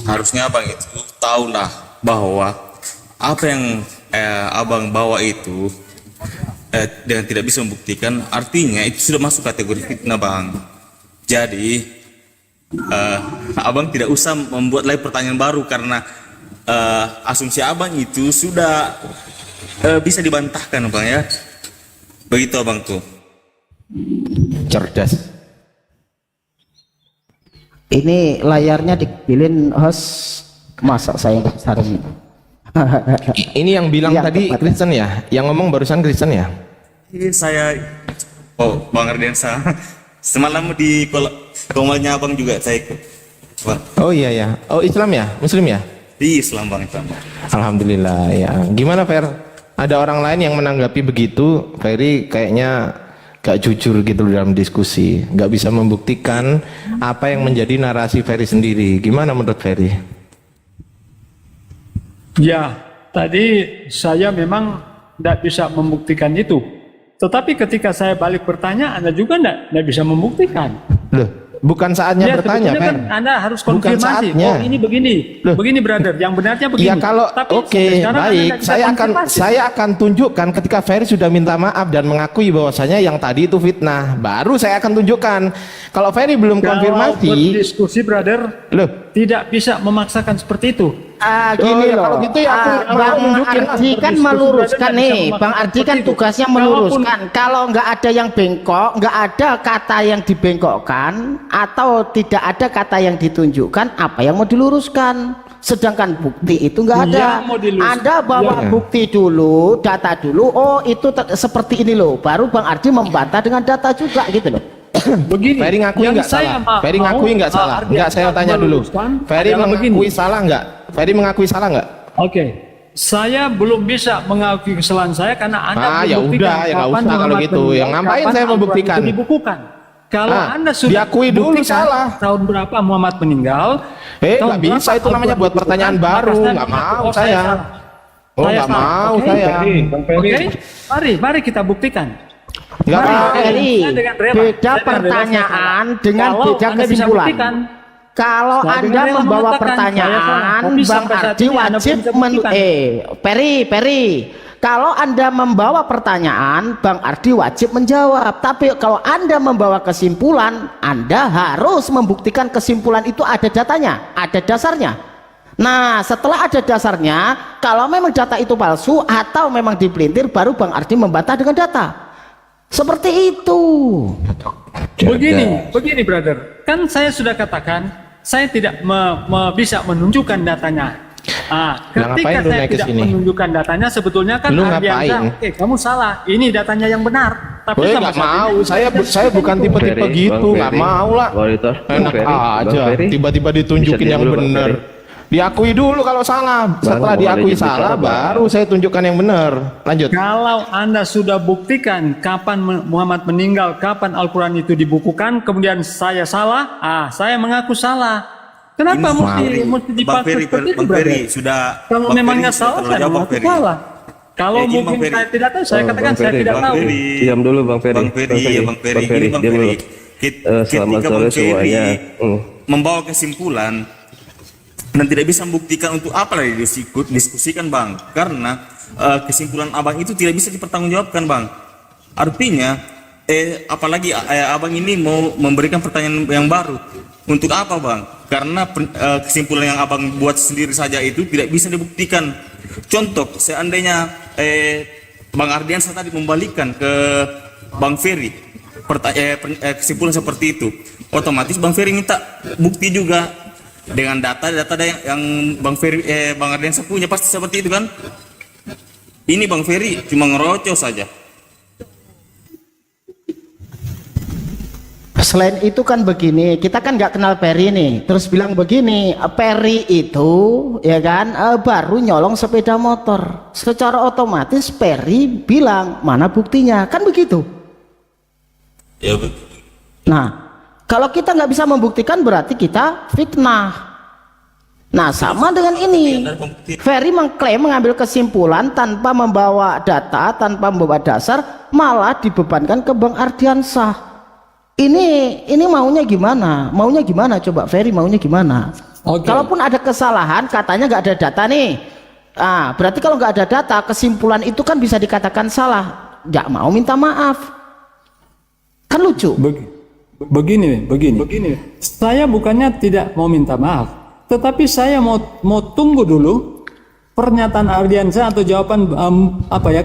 harusnya abang itu tahulah bahwa apa yang abang bawa itu dengan tidak bisa membuktikan, artinya itu sudah masuk kategori fitnah bang. Jadi abang tidak usah membuat lagi pertanyaan baru karena asumsi abang itu sudah bisa dibantahkan bang ya. Begitu abang tuh. Cerdas. Ini layarnya dipilih host, masa saya nggak saring. Ini yang bilang Iya, tadi tepat. Kristen ya? Yang ngomong barusan Kristen ya? Ini saya, Bang Ardiansa, semalam di komalnya abang juga saya ikut. Bang, Oh iya ya. Oh Islam ya? Muslim ya? di Islam bang Islam. Alhamdulillah ya. Gimana Fer? Ada orang lain yang menanggapi begitu? Ferry kayaknya gak jujur gitu dalam diskusi, gak bisa membuktikan apa yang menjadi narasi Ferry sendiri. Gimana menurut Ferry? Ya, tadi saya memang tidak bisa membuktikan itu. Tetapi ketika saya balik bertanya, Anda juga tidak bisa membuktikan. Loh, bukan saatnya Ya, bertanya, sebetulnya Fer. kan Anda harus Bukan konfirmasi. saatnya. Oh, ini begini. Loh. Begini, brother. Yang benarnya begini. Ya kalau Tapi oke sampai sekarang Anda baik, tidak bisa saya konfirmasi. akan tunjukkan ketika Ferry sudah minta maaf dan mengakui bahwasanya yang tadi itu fitnah. Baru saya akan tunjukkan. Kalau Ferry belum Kalau konfirmasi, berdiskusi, brother, loh, tidak bisa memaksakan seperti itu. Gini ya loh, kalau gitu ya aku Bang nunjukin Ardi kan meluruskan nih, Bang Ardi kan tugasnya meluruskan. Kalau nggak ada yang bengkok, nggak ada kata yang dibengkokkan, atau tidak ada kata yang ditunjukkan, apa yang mau diluruskan? Sedangkan bukti itu nggak ada. Yang mau diluruskan. Anda bawa bukti dulu, data dulu. Oh itu seperti ini loh. Baru Bang Ardi membantah dengan data juga gitu loh. Begini, Ferry ngakui yang nggak saya salah? Ferry mau, ngakui nggak salah? Ardi Nggak, saya tanya dulu. meluruskan Ferry adalah mengakui begini. salah nggak? Ferry mengakui salah nggak? Oke, saya belum bisa mengakui kesalahan saya karena Anda Ya membuktikan udah, ya nggak kapan usah kalau Muhammad gitu. meninggal, Yang ngapain kapan saya Al-Quran membuktikan? itu dibukukan. Kalau Anda sudah diakui dulu buktikan salah. tahun berapa Muhammad meninggal, tahun Nggak bisa, berapa itu namanya Al-Quran buat pertanyaan dibukukan, baru. maka Nggak mengaku, mau oh, saya. salah. Oh Saya nggak salah. mau Oke? saya. Oke, mari kita buktikan. Nggak Mari, mau. Ferry, saya dengan rela. beda Saya dengan rela, pertanyaan saya dengan Kalau beda Anda bisa kesimpulan. buktikan, Kalau Saya Anda dengan rela membawa mengatakan, pertanyaan, saya salah. Tapi Bang sampai saat Ardi ini Anda wajib belum bisa buktikan. Ferry, kalau Anda membawa pertanyaan, Bang Ardi wajib menjawab. Tapi kalau Anda membawa kesimpulan, Anda harus membuktikan kesimpulan itu ada datanya, ada dasarnya. Nah, setelah ada dasarnya, kalau memang data itu palsu atau memang dipelintir, baru Bang Ardi membantah dengan data. Seperti itu. Begini brother, kan saya sudah katakan saya tidak bisa menunjukkan datanya. Lah, Ketika ngapain lu saya naik ke tidak sini? menunjukkan datanya, sebetulnya kan Lu Ardiansa, ngapain? oke kamu salah, ini datanya yang benar. Tapi Gue sampai nggak saat mau, ini- saya bukan tipe-tipe Bang gitu, Ferry, nggak mau lah. Monitor, Bang Enak Ferry, Bang aja, Ferry. tiba-tiba ditunjukin Bisa diam yang dulu, Bang benar. Ferry. Diakui dulu kalau salah. Setelah boleh diakui izin salah, bicara, Bang. baru saya tunjukkan yang benar. Lanjut. Kalau Anda sudah buktikan kapan Muhammad meninggal, kapan Al-Quran itu dibukukan, kemudian saya salah, saya mengaku salah. Kenapa mesti Bang dipaksa Ferry, seperti itu, Bang Ferry, brother? sudah. Kalau Bang memangnya Ferry, salah, sudah saya terjawab, mengaku Ferry. salah. Kalau Gini, Bang mungkin Ferry. saya tidak tahu, saya Oh, katakan Bang saya Ferry, tidak Bang tahu. Ferry. Diam dulu Bang Ferry. Bang Ferry, ya Bang Ferry, Bang Ferry, Bang diam Ferry. dulu. Selamat Ketika sore Bang Ferry semuanya. membawa kesimpulan dan tidak bisa membuktikan untuk apa lagi diskusikan Bang, karena kesimpulan Abang itu tidak bisa dipertanggungjawabkan Bang. Artinya apalagi Abang ini mau memberikan pertanyaan yang baru untuk apa Bang? Karena kesimpulan yang Abang buat sendiri saja itu tidak bisa dibuktikan. Contoh, seandainya Bang Ardiansa tadi membalikkan ke Bang Ferry kesimpulan seperti itu, otomatis Bang Ferry minta bukti juga dengan data-data yang Bang Ferry Bang Ardiansa punya, pasti seperti itu kan? Ini Bang Ferry cuma ngerocos saja. Selain itu kan begini, kita kan nggak kenal Ferry nih, terus bilang begini, Ferry itu ya kan baru nyolong sepeda motor, secara otomatis Ferry bilang mana buktinya, kan begitu. Ya, Nah, kalau kita nggak bisa membuktikan berarti kita fitnah. Nah, sama dengan ini. Ferry mengklaim mengambil kesimpulan tanpa membawa data, tanpa membawa dasar, malah dibebankan ke Bang Ardiansa. Ini maunya gimana? Maunya gimana? Coba Ferry maunya gimana? Oke. Kalaupun ada kesalahan, katanya nggak ada data nih. Berarti kalau nggak ada data, kesimpulan itu kan bisa dikatakan salah. Nggak mau minta maaf. Kan lucu. Begini. Saya bukannya tidak mau minta maaf, tetapi saya mau tunggu dulu pernyataan Ardiansa atau jawaban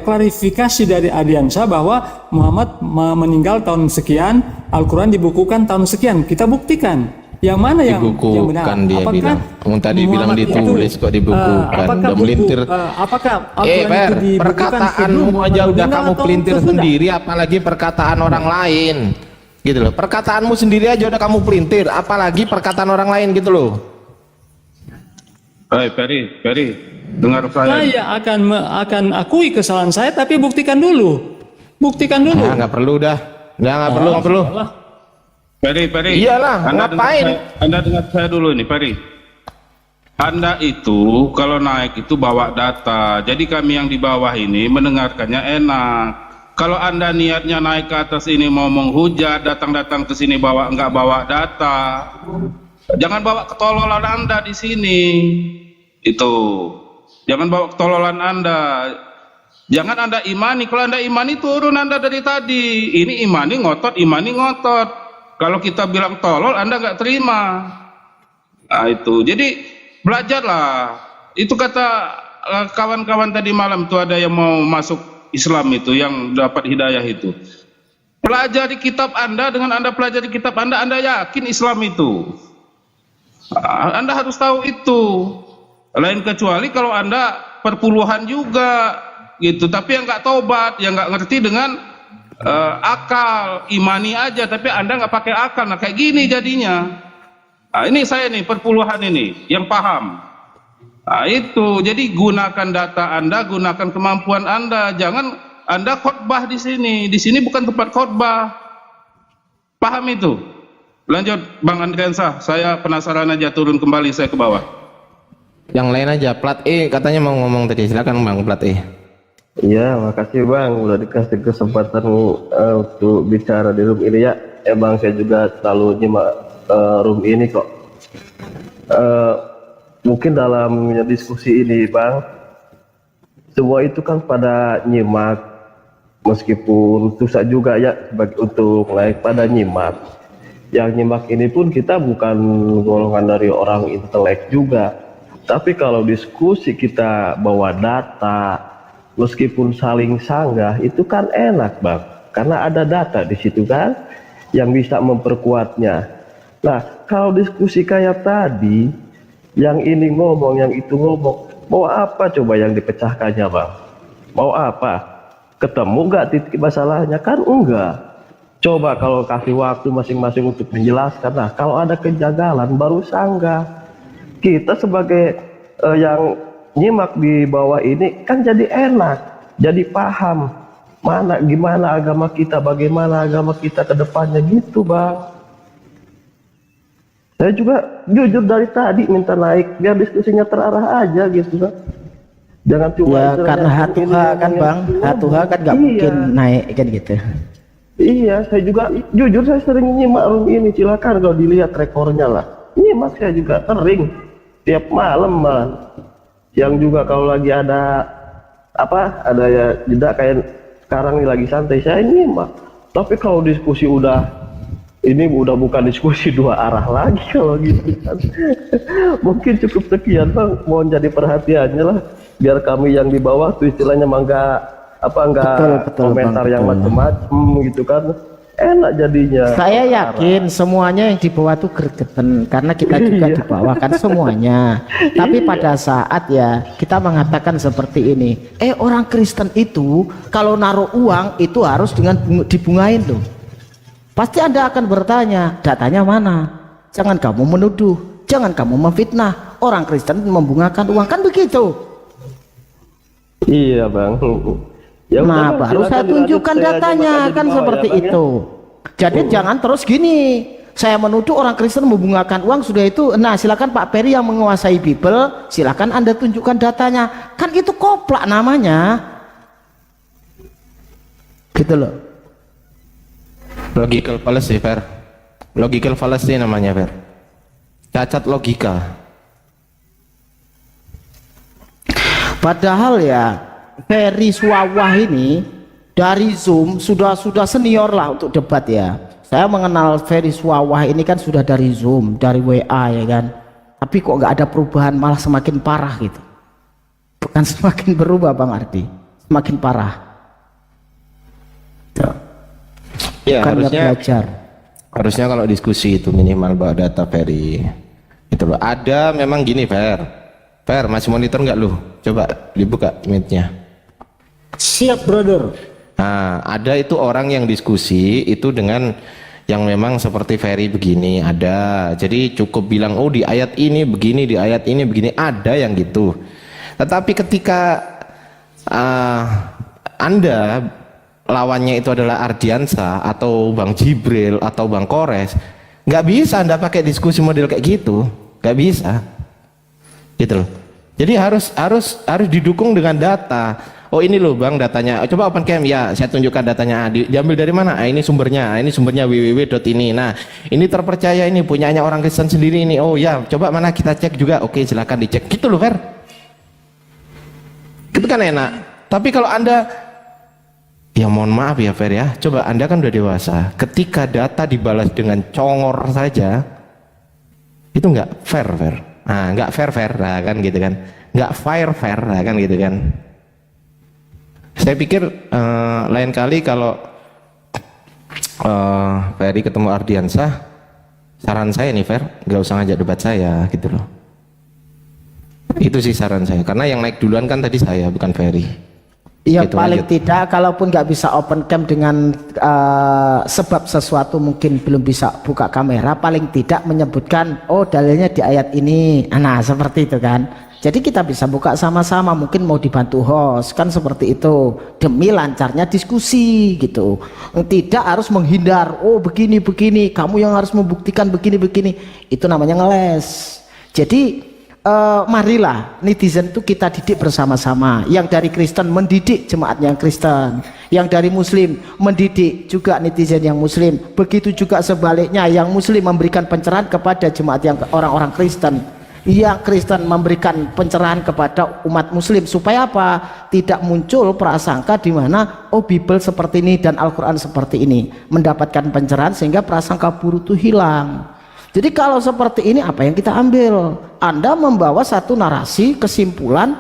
klarifikasi dari Ardiansa bahwa Muhammad meninggal tahun sekian, Al-Quran dibukukan tahun sekian. Kita buktikan yang mana yang benar. Dibukukan dia bilang. Kamu tadi bilang Muhammad ditulis kok dibukukan. Udah melintir. Apakah Al-Quran itu Fer, dibukukan perkataanmu sebelum aja udah meninggal kamu atau pelintir sesudah? sendiri, apalagi perkataan orang lain. Gitu loh. Perkataanmu sendiri aja udah kamu pelintir, apalagi perkataan orang lain gitu loh. Hai Ferry, dengar saya. Saya akan akui kesalahan saya, tapi buktikan dulu. Nggak perlu dah. Nggak perlu. Ferry. Iyalah, Anda ngapain? Anda dengar saya dulu nih, Ferry. Anda itu kalau naik itu bawa data. Jadi kami yang di bawah ini mendengarkannya enak. Kalau Anda niatnya naik ke atas ini mau menghujat, datang-datang ke sini nggak bawa data. Jangan bawa ketololan Anda di sini. Itu. Jangan bawa ketololan Anda. Jangan Anda imani. Kalau Anda imani turun Anda dari tadi. Ini imani ngotot. Kalau kita bilang tolol Anda nggak terima. Nah itu. Jadi belajarlah. Itu kata kawan-kawan tadi malam tuh ada yang mau masuk Islam itu, yang dapat hidayah itu. Pelajari kitab Anda, dengan Anda pelajari kitab Anda yakin Islam itu. Anda harus tahu itu. Lain kecuali kalau Anda perpuluhan juga gitu, tapi yang nggak tobat, yang nggak ngerti dengan akal, imani aja, tapi Anda nggak pakai akal. Nah kayak gini jadinya. Nah, ini saya nih perpuluhan ini yang paham. Nah, itu jadi gunakan data Anda, gunakan kemampuan Anda. Jangan Anda khotbah di sini. Di sini bukan tempat khotbah. Paham itu? Lanjut Bang Andriansah, saya penasaran aja, turun kembali saya ke bawah. Yang lain aja, plat E katanya mau ngomong tadi, silakan Bang plat E. Iya, makasih Bang udah dikasih kesempatan untuk bicara di room ini ya. Bang, saya juga selalu nyimak room ini kok. Mungkin dalam diskusi ini Bang, semua itu kan pada nyimak, meskipun susah juga ya untuk naik pada nyimak. Yang nyimak ini pun kita bukan golongan dari orang intelek juga, tapi kalau diskusi kita bawa data, meskipun saling sanggah, itu kan enak Bang, karena ada data di situ kan yang bisa memperkuatnya. Nah, kalau diskusi kayak tadi, yang ini ngomong, yang itu ngomong, mau apa coba yang dipecahkannya Bang? Mau apa? Ketemu nggak titik masalahnya? Kan enggak. Coba kalau kasih waktu masing-masing untuk menjelaskan. Nah, kalau ada kejanggalan baru sanggah. Kita sebagai yang nyimak di bawah ini kan jadi enak, jadi paham gimana agama kita, bagaimana agama kita ke depannya gitu Bang. Saya juga jujur dari tadi minta naik biar diskusinya terarah aja gitu Bang. Jangan cuma Ya karena hatuha kan Bang, hatuha kan nggak mungkin naik kan gitu. Iya, saya juga jujur saya sering nyimak room ini, silakan kalau dilihat rekornya lah. Nyimak saya juga sering tiap malam malah. Yang juga kalau lagi ada ada ya jeda kayak sekarang ini lagi santai saya nyimak. Tapi kalau diskusi ini udah bukan diskusi dua arah lagi kalau gitu kan. Mungkin cukup sekian Bang, mohon jadi perhatiannya lah biar kami yang di bawah tuh istilahnya enggak komentar Bang, yang macam-macam gitu kan, enak jadinya. Saya yakin semuanya yang di bawah tuh gregetan karena kita juga di bawah kan semuanya. Tapi pada saat ya kita mengatakan seperti ini, orang Kristen itu kalau naruh uang itu harus dengan dibungain loh. Pasti Anda akan bertanya, datanya mana? Jangan kamu menuduh, jangan kamu memfitnah. Orang Kristen membungakan uang kan begitu. Iya Bang. Ya nah Bang, baru saya tunjukkan datanya kan seperti itu. Jadi jangan terus gini, saya menuduh orang Kristen membungakan uang sudah itu. Nah silakan Pak Peri yang menguasai Bible, silakan Anda tunjukkan datanya. Kan itu koplak namanya, gitu loh. Logical fallacy, Fer. Logical fallacy namanya, Fer. Cacat logika. Padahal ya Ferry Suawah ini dari Zoom sudah senior lah untuk debat ya. Saya mengenal Ferry Suawah ini kan sudah dari Zoom, dari WA ya kan. Tapi kok nggak ada perubahan, malah semakin parah gitu. Bukan semakin berubah Bang Ardi, semakin parah. Ya, Bukan nggak belajar. harusnya kalau diskusi itu minimal bawa data Ferry. Itu loh. Ada memang gini, Fer, masih monitor nggak lu? Coba dibuka mic-nya. Siap brother. Nah, ada itu orang yang diskusi itu dengan yang memang seperti Ferry begini, ada. Jadi cukup bilang, oh di ayat ini begini, di ayat ini begini, ada yang gitu. Tetapi ketika Anda lawannya itu adalah Ardiansa atau Bang Jibril atau Bang Kores, nggak bisa Anda pakai diskusi model kayak gitu, nggak bisa. Gitu loh. Jadi harus didukung dengan data. Oh ini loh Bang datanya, coba open cam ya, saya tunjukkan datanya. Diambil dari mana? Ini sumbernya www.ini. Nah ini terpercaya, ini punyanya orang Kristen sendiri ini. Oh ya, coba mana kita cek juga. Oke silakan dicek. Gitu loh Fer. Itu kan enak. Tapi kalau Anda, ya mohon maaf ya Fer ya, coba Anda kan udah dewasa. Ketika data dibalas dengan congor saja, itu nggak fair. Nah nggak fair, nah kan gitu kan. nggak fair kan gitu kan. Saya pikir lain kali kalau Ferry ketemu Ardiansah, saran saya nih nggak usah ngajak debat saya gitu loh. Itu sih saran saya, karena yang naik duluan kan tadi saya, bukan Ferry. Ya Gitu, paling lanjut. tidak, kalaupun nggak bisa open cam dengan sebab sesuatu mungkin belum bisa buka kamera, paling tidak menyebutkan oh dalilnya di ayat ini. Nah seperti itu kan. Jadi kita bisa buka sama-sama, mungkin mau dibantu host kan seperti itu, demi lancarnya diskusi gitu. Tidak harus menghindar, oh begini kamu yang harus membuktikan begini, itu namanya ngeles. Jadi marilah netizen itu kita didik bersama-sama. Yang dari Kristen mendidik jemaat yang Kristen, yang dari Muslim mendidik juga netizen yang Muslim. Begitu juga sebaliknya, yang Muslim memberikan pencerahan kepada jemaat yang orang-orang Kristen, yang Kristen memberikan pencerahan kepada umat Muslim, supaya apa? Tidak muncul prasangka di mana oh Bible seperti ini dan Al-Quran seperti ini, mendapatkan pencerahan sehingga prasangka buruk itu hilang. Jadi kalau seperti ini apa yang kita ambil? Anda membawa satu narasi, kesimpulan,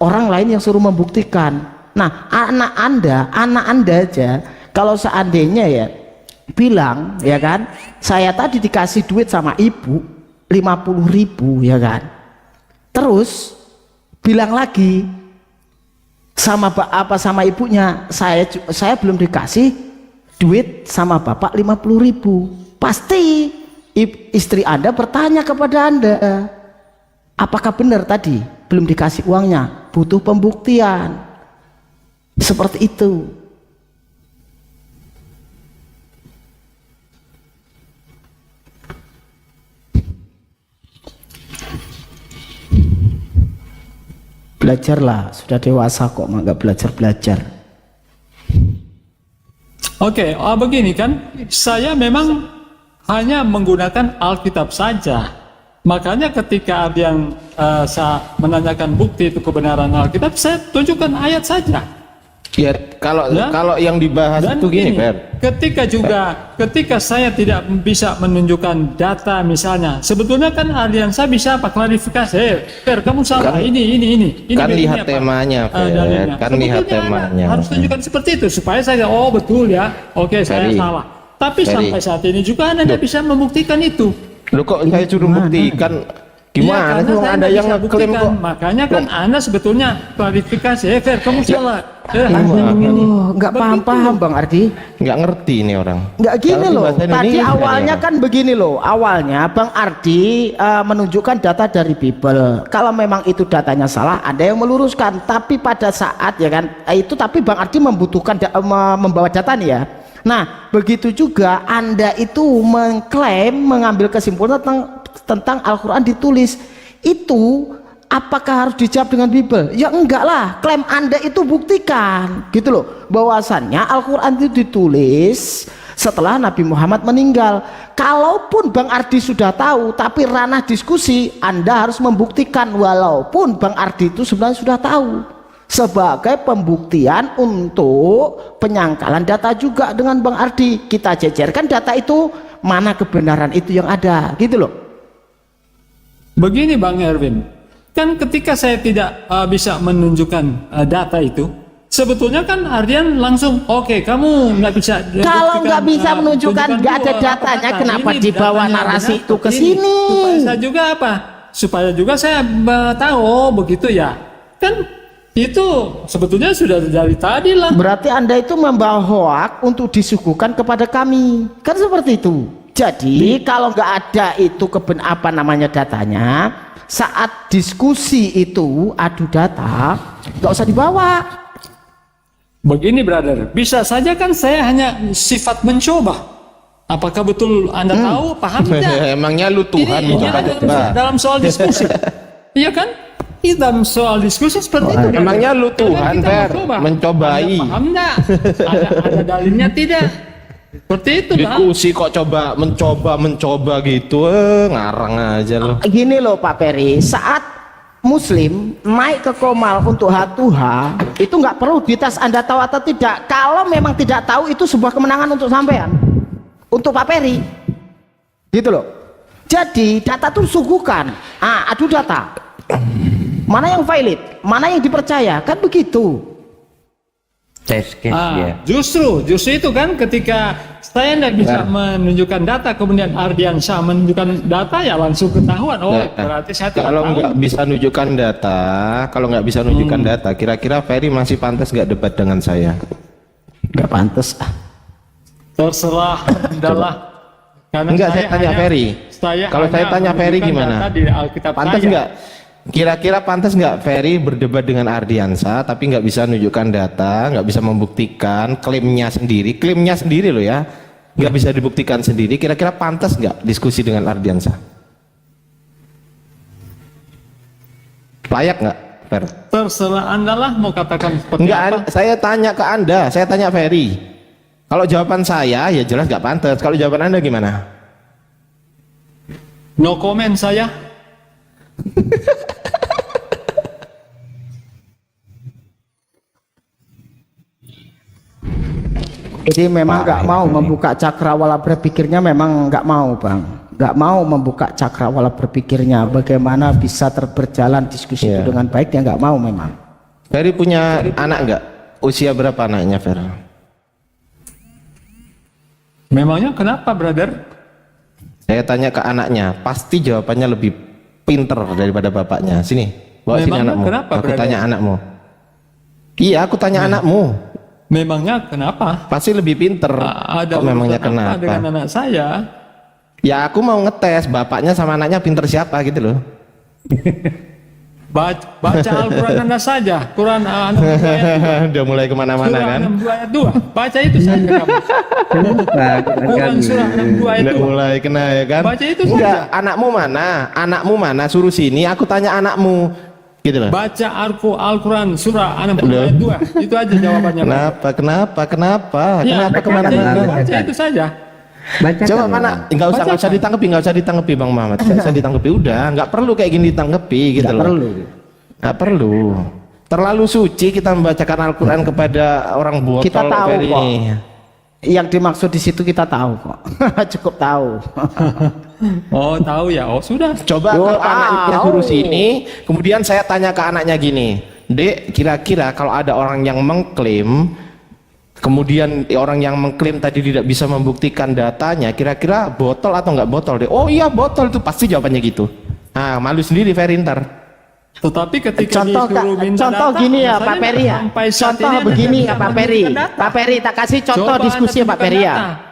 orang lain yang suruh membuktikan. Nah anak anda aja kalau seandainya ya bilang ya kan, saya tadi dikasih duit sama ibu 50.000 ya kan, terus bilang lagi sama ibunya, saya belum dikasih duit sama bapak 50.000, pasti istri Anda bertanya kepada Anda, apakah benar tadi belum dikasih uangnya? Butuh pembuktian. Seperti itu. Belajarlah, sudah dewasa kok nggak belajar. Oke, begini kan, saya memang hanya menggunakan Alkitab saja. Makanya ketika ada yang saya menanyakan bukti itu kebenaran Alkitab, saya tunjukkan ayat saja. Ya kalau yang dibahas Dan itu gini, ini, ketika saya tidak bisa menunjukkan data misalnya, sebetulnya kan Ardiansah bisa apa klarifikasi, kamu salah, Kan- ini kan ini lihat apa? temanya, Dalilnya. kan lihat Sebetulnya Anda temanya. harus tunjukkan seperti itu supaya saya oh betul ya, oke saya Ferry. salah. Tapi Ferry. sampai saat ini juga Anda tidak bisa membuktikan itu. Lu kok saya suruh buktikan? Gimana Iya, tuh karena saya ada nggak yang bisa ngeklaim buktikan. kok? Makanya kan Anda sebetulnya klarifikasi, Fer, kamu salah. Oh, nggak paham Bang Ardi. Nggak ngerti ini orang. Nggak gini Kalau loh, bahasa tadi Indonesia awalnya dia. kan begini loh, awalnya Bang Ardi menunjukkan data dari Bible. Kalau memang itu datanya salah, ada yang meluruskan. Tapi pada saat ya kan itu, tapi Bang Ardi membutuhkan membawa data nih ya. Nah begitu juga Anda itu mengklaim mengambil kesimpulan tentang Al-Quran ditulis itu. Apakah harus dijawab dengan Bible? Ya enggak lah, klaim Anda itu buktikan gitu loh, bahwasannya Al-Quran itu ditulis setelah Nabi Muhammad meninggal. Kalaupun Bang Ardi sudah tahu, tapi ranah diskusi Anda harus membuktikan, walaupun Bang Ardi itu sebenarnya sudah tahu, sebagai pembuktian untuk penyangkalan data juga dengan Bang Ardi. Kita jejerkan data itu, mana kebenaran itu yang ada gitu loh. Begini Bang Erwin, kan ketika saya tidak bisa menunjukkan data itu, sebetulnya kan Ardian langsung oke, kamu nggak bisa. Kalau nggak bisa menunjukkan, nggak ada datanya, kenapa dibawa narasi itu ke sini? Supaya saya juga apa? Supaya juga saya tahu, oh begitu ya. Kan itu sebetulnya sudah dari tadi lah. Berarti Anda itu membawa hoak untuk disuguhkan kepada kami, kan seperti itu. Jadi kalau nggak ada itu apa namanya datanya, saat diskusi itu adu data, nggak usah dibawa. Begini brother, bisa saja kan saya hanya sifat mencoba. Apakah betul Anda tahu, paham tidak? Emangnya lu Tuhan Ini mau dalam soal diskusi. Iya kan? Ini dalam soal diskusi seperti itu. Emangnya lu Karena Tuhan, kita Fer, mencoba. mencobai. Anda paham enggak? Ada dalilnya tidak? Seperti itu lah. Diskusi kok mencoba gitu, ngarang aja lo. Gini loh Pak Peri, saat Muslim naik ke Komal untuk hatuha, itu nggak perlu dites Anda tahu atau tidak. Kalau memang tidak tahu, itu sebuah kemenangan untuk sampean, untuk Pak Peri, gitu loh. Jadi data itu suguhkan, adu data. mana yang valid, mana yang dipercaya, kan begitu. Test case ya. Justru itu kan ketika saya tidak bisa menunjukkan data, kemudian Ardiansyah menunjukkan data, ya langsung ketahuan. Oh, berarti saya tidak Kalau tahu. nggak bisa nunjukkan data, kira-kira Ferry masih pantas nggak debat dengan saya? Nggak pantas. Terserah adalah. Karena Enggak, saya tanya Ferry. Kalau saya tanya Ferry gimana? Di Alkitab Pantas saya. nggak? Kira-kira pantas nggak Ferry berdebat dengan Ardiansyah tapi nggak bisa nunjukkan data, nggak bisa membuktikan klaimnya sendiri loh ya, nggak bisa dibuktikan sendiri. Kira-kira pantas nggak diskusi dengan Ardiansyah? Layak nggak, Fer? Terserah Anda lah mau katakan seperti Enggak, apa. saya tanya ke Anda, saya tanya Ferry. Kalau jawaban saya ya jelas nggak pantas. Kalau jawaban Anda gimana? No comment saya. Jadi memang nggak mau membuka cakrawala berpikirnya, memang nggak mau Bang, nggak mau membuka cakrawala berpikirnya. Bagaimana bisa berjalan diskusi itu dengan baik, dia nggak mau memang. Ferry punya anak nggak? Usia berapa anaknya, Fer? Memangnya kenapa, brother? Saya tanya ke anaknya, pasti jawabannya lebih pinter daripada bapaknya. Sini, bawa sini Memangnya anakmu. kenapa, Aku brother? tanya anakmu. Iya, aku tanya anakmu. Memangnya kenapa? Pasti lebih pinter. Ada Kok memangnya urusan apa kenapa? dengan anak saya? Ya aku mau ngetes bapaknya sama anaknya pinter siapa gitu loh. Baca Al-Quran Anda saja. Quran 6 ayat 2. Udah mulai kemana-mana Surah kan? 62 ayat 2. Baca itu saja kamu. Quran surah 62 ayat Udah 2. mulai kena ya kan? Baca itu Enggak, saja. anakmu mana? Anakmu mana? Suruh sini, aku tanya anakmu. Gitu loh. Baca Al-Quran surah 60 ayat 2. Itu aja jawabannya. Kenapa? Ya, Kenapa kemana-mana? baca itu saja. Coba mana? Nggak usah ditanggapi, Bang Muhammad. Nggak usah ditanggapi, udah. Nggak perlu kayak gini ditanggapi gitu loh. Nggak perlu. Terlalu suci kita membacakan Al-Quran kepada orang botol. Kita tahu Ferry kok. ini. Yang dimaksud di situ kita tahu kok. Cukup tahu. Oh, tahu ya. Oh, sudah. Coba Yo, kalau anaknya tahu. suruh sini, kemudian saya tanya ke anaknya gini, Dek, kira-kira kalau ada orang yang mengklaim, kemudian orang yang mengklaim tadi tidak bisa membuktikan datanya, kira-kira botol atau nggak botol, Dek? Oh iya botol, itu pasti jawabannya gitu. Nah, malu sendiri Ferry ntar. Tetapi ketika Contoh disuruh minta contoh data, gini ya saya Pak Peri ya. sampai saat Contoh ini Anda begini tidak ya Pak bisa Peri. menunjukkan data. Pak Peri tak kasih contoh Coba diskusi ya Anda Pak Peri ya. tunjukkan data.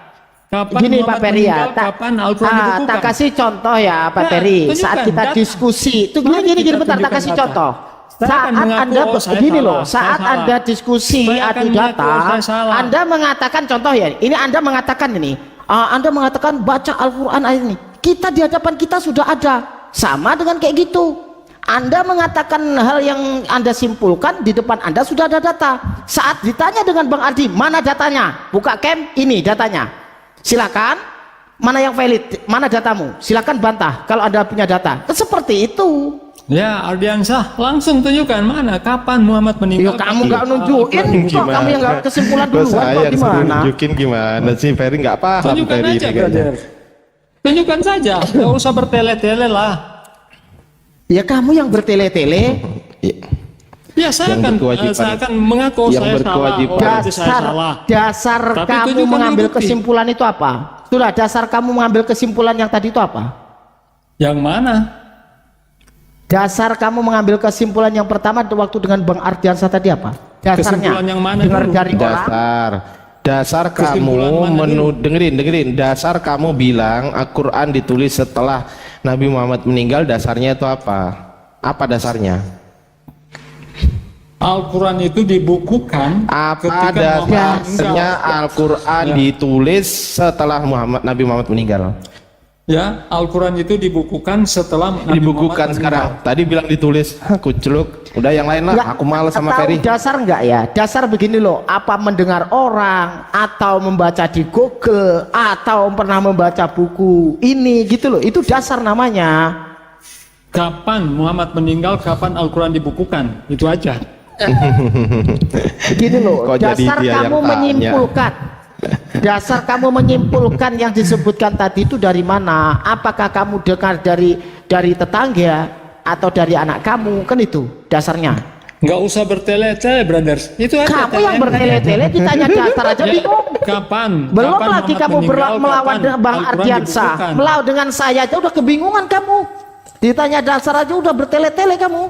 Kapan Gini Pak Muhammad Peri ya. meninggal, kapan Al-Quran Tak dibukukan? kasih contoh ya Pak Ya, Peri. tunjukkan Saat kita data. diskusi, itu Mari gini kita bentar tak tunjukkan kasih data. contoh. Saya Saat akan mengaku, Anda oh, saya begini salah, loh, saya saat salah. Anda diskusi Saya akan adu mengaku, data, saya salah. Anda mengatakan contoh ya, ini Anda mengatakan ini, Anda mengatakan baca Al-Quran ayat ini. Kita di hadapan kita sudah ada, sama dengan kayak gitu. Anda mengatakan hal yang Anda simpulkan, di depan Anda sudah ada data. Saat ditanya dengan Bang Ardi, mana datanya? Buka cam, ini datanya. Silakan, mana yang valid, mana datamu? Silakan bantah kalau Anda punya data. Seperti itu. Ya, Ardiansyah, langsung tunjukkan mana, kapan Muhammad Yo, meninggal. kamu nggak nunjukin, kok kamu yang nggak kesimpulan Kok duluan, saya kok yang suruh gimana? nunjukin gimana sih? Ferry nggak paham Tunjukkan Ferry aja, ini kayaknya. brother. Tunjukkan saja, nggak usah bertele-tele lah. Ya kamu yang bertele-tele. Iya. Ya, saya Yang akan berkewajiban. saya akan mengaku Yang saya salah. berkewajiban. Oh, berarti saya Dasar salah. dasar Tapi kamu tunjukkan mengambil bukti. kesimpulan itu apa? Sudah dasar kamu mengambil kesimpulan yang tadi itu apa? Yang mana? Dasar kamu mengambil kesimpulan yang pertama waktu dengan Bang Ardiansyah tadi apa? Dasarnya Kesimpulan yang mana dengar dulu? dari orang. Dasar Kesimpulan kamu mana dulu? dengerin. Dasar kamu bilang Al-Quran ditulis setelah Nabi Muhammad meninggal, dasarnya itu apa? Apa dasarnya? Al-Quran itu dibukukan Apa ketika Muhammad dasarnya meninggal. Al-Quran Ya. ditulis setelah Nabi Muhammad meninggal? Ya, Al-Quran itu dibukukan setelah Nabi Dibukukan Muhammad sekarang. Tadi bilang ditulis, kuceluk. Udah yang lain lah. Nggak, Aku males sama tahu Ferry. dasar enggak ya? Dasar begini loh, apa mendengar orang atau membaca di Google atau pernah membaca buku ini gitu loh. Itu dasar namanya. Kapan Muhammad meninggal, kapan Al-Quran dibukukan, itu aja. Gini loh, Kok jadi dasar dia yang kamu tanya? menyimpulkan. Dasar kamu menyimpulkan yang disebutkan tadi itu dari mana? Apakah kamu dengar dari tetangga atau dari anak kamu, kan itu dasarnya. Nggak usah bertele-tele, brothers. Itu aja Kamu yang TLM. bertele-tele ditanya dasar aja Ya, bingung. kapan? Belum Kapan lagi Muhammad kamu meninggal, melawan kapan dengan Bang Al-Quran Ardiansa, dibukukan? melawan dengan saya aja udah kebingungan kamu. Ditanya dasar aja udah bertele-tele kamu.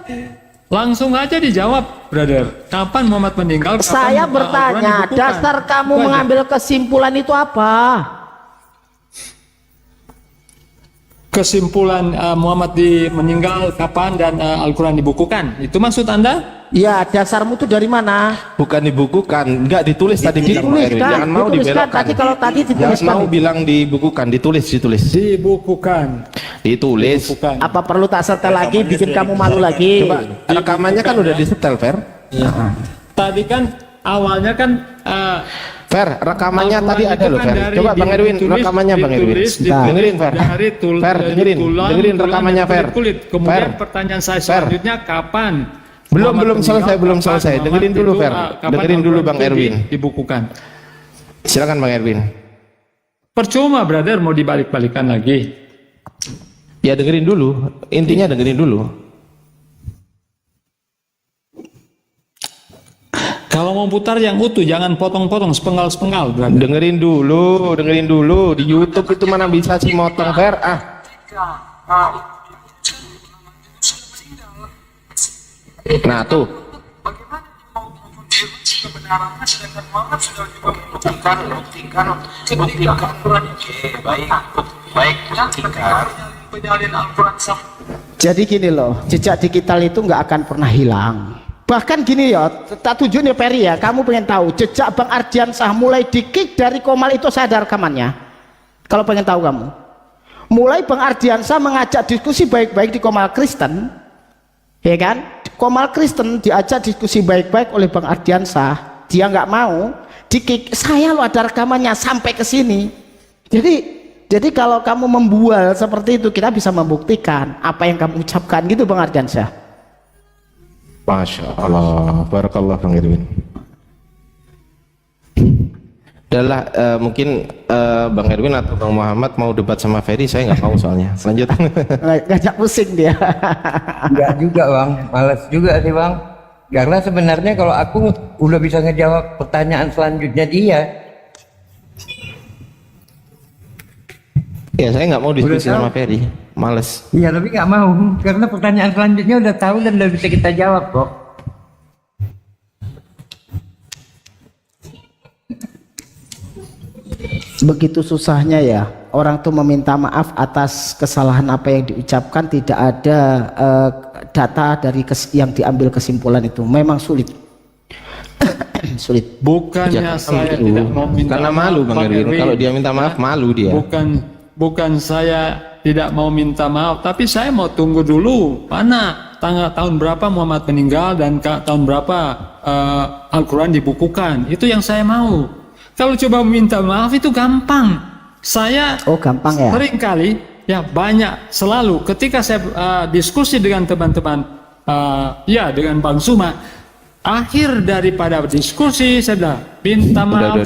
Langsung aja dijawab, brother. Kapan Muhammad meninggal? Kapan Saya Al-Quran bertanya, dibukukan? dasar kamu Itu aja. mengambil kesimpulan itu apa? Kesimpulan Muhammad meninggal kapan dan Al-Quran dibukukan. Itu maksud Anda? Ya, dasarmu tuh dari mana? Bukan dibukukan, enggak ditulis tadi bilang, Bang Erwin. Dituliskan, Jangan mau dituliskan. dibelokkan. Tadi kalau tadi Jangan dituliskan. mau bilang dibukukan, ditulis. Dibukukan. Ditulis. Bukan. Apa perlu tak setel lagi, bikin kamu malu lagi? Coba rekamannya kan udah disetel, Fer. Tadi kan awalnya kan Fer, rekamannya Al-Quran tadi itu ada loh, kan Fer. dari Coba Bang Erwin, ditulis- rekamannya Bang Erwin. ditulis- Dengerin, Fer. dari Fer, dengerin. tulang, Dengerin tulang rekamannya, dan Fer. kulit. Kemudian Fer. pertanyaan saya Fer. selanjutnya kapan? Belum Muhammad selesai, meninggal, belum kapan selesai. Muhammad Dengerin dulu, itu, Fer. kapan Dengerin dulu, Al-Quran Bang itu Erwin. Dibukukan. Silakan Bang Erwin. Percuma, brother, mau dibalik-balikan lagi. Ya dengerin dulu. Intinya dengerin dulu. Kalau mau putar yang utuh, jangan potong-potong, sepenggal-sepenggal, brother. Dengerin dulu. Di YouTube itu mana bisa sih motong, Fer? Nah tuh. kebenarannya sedangkan Muhammad sudah juga buktikan. Baik, buktikan penyalin Al-Quran sah. Jadi gini loh, jejak digital itu nggak akan pernah hilang. Bahkan gini ya, tak tunjukin ya Peri ya, kamu pengen tahu jejak Bang Ardiansyah mulai di-kick dari Komal itu saya ada rekamannya. Kalau pengen tahu kamu, mulai Bang Ardiansyah mengajak diskusi baik-baik di Komal Kristen, ya kan? Komal Kristen diajak diskusi baik-baik oleh Bang Ardiansyah, dia nggak mau, di-kick. Saya lo ada rekamannya sampai ke sini. Jadi kalau kamu membual seperti itu, kita bisa membuktikan apa yang kamu ucapkan gitu Bang Ardiansyah. Masya Allah, barakallah Bang Erwin. Adalah mungkin Bang Erwin atau Bang Muhammad mau debat sama Ferry, saya nggak mau soalnya. Lanjut. Ngajak pusing dia. Enggak juga bang, malas juga sih bang. Karena sebenarnya kalau aku udah bisa ngejawab pertanyaan selanjutnya dia. Ya saya nggak mau diskusi Udah tahu. sama Ferry, males. Iya tapi nggak mau, karena pertanyaan selanjutnya udah tahu dan udah bisa kita jawab kok. Begitu susahnya ya orang tuh meminta maaf atas kesalahan apa yang diucapkan, tidak ada data dari yang diambil kesimpulan itu. Memang sulit. Sulit. Bukannya saya tidak mau minta Karena maaf, malu Bang Erwin. Kalau dia minta maaf, malu dia. Bukan saya tidak mau minta maaf, tapi saya mau tunggu dulu mana tahun berapa Muhammad meninggal dan tahun berapa Al-Quran dibukukan. Itu yang saya mau. Kalau coba minta maaf itu gampang. Saya gampang ya. sering kali ya banyak selalu ketika saya diskusi dengan teman-teman ya dengan Bang Suma, akhir daripada diskusi saya bilang minta maaf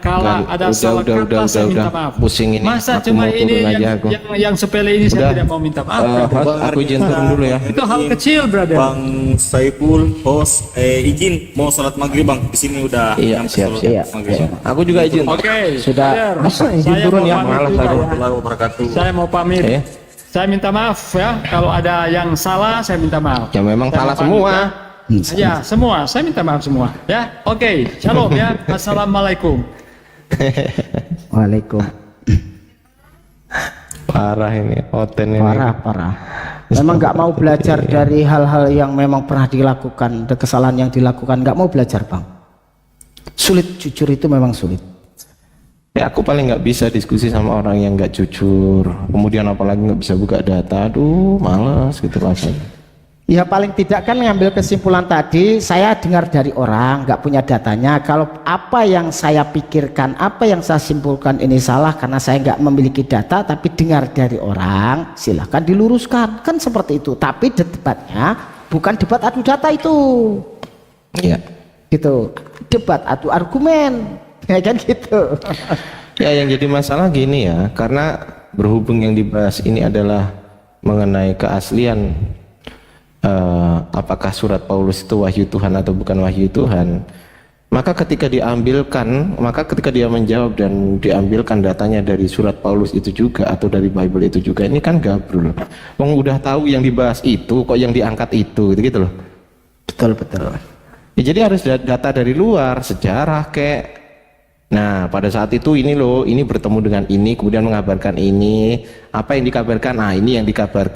kalau ada salah kata saya minta maaf. Pusing ini. Masa Aku cuma mau ini turun aja aku. yang sepele ini saya tidak mau minta maaf. Host, aku izin turun dulu ya. Itu hal kecil, brother. Bang Saiful, host, izin mau sholat maghrib bang. Di sini udah. Iya, nyampe siap. sholat maghrib. Aku juga izin. Oke, Sudah. brother. Izin Saya turun mau ya, pamit malas juga aku. ya. Warahmatullahi wabarakatuh. Saya mau pamit. Saya minta maaf ya kalau ada yang salah, saya minta maaf. Ya memang Saya salah mau pamit, semua. Ya, semua. Saya minta maaf semua. Ya, oke. Shalom ya. Assalamualaikum. Waalaikum. Parah ini, Oten ini. Parah. Memang nggak mau belajar dari hal-hal yang memang pernah dilakukan, kesalahan yang dilakukan, nggak mau belajar Bang. Sulit, jujur itu memang sulit. Ya aku paling nggak bisa diskusi sama orang yang nggak jujur. Kemudian apalagi nggak bisa buka data. Aduh, males gitu rasanya. Ya paling tidak kan ngambil kesimpulan tadi, saya dengar dari orang nggak punya datanya. Kalau apa yang saya pikirkan, apa yang saya simpulkan ini salah karena saya nggak memiliki data, tapi dengar dari orang, silahkan diluruskan. Kan seperti itu. Tapi debatnya bukan debat adu data itu. Iya. Gitu. Debat adu argumen. Ya kan gitu. Ya yang jadi masalah gini ya, karena berhubung yang dibahas ini adalah mengenai keaslian apakah surat Paulus itu wahyu Tuhan atau bukan wahyu Tuhan, maka ketika dia menjawab dan diambilkan datanya dari surat Paulus itu juga atau dari Bible itu juga, ini kan gabrul. Wong udah tahu yang dibahas itu, kok yang diangkat itu, gitu loh. Betul. Ya, jadi harus data dari luar, sejarah kayak. Nah, pada saat itu ini loh, ini bertemu dengan ini, kemudian mengabarkan ini, apa yang dikabarkan, nah ini yang dikabarkan.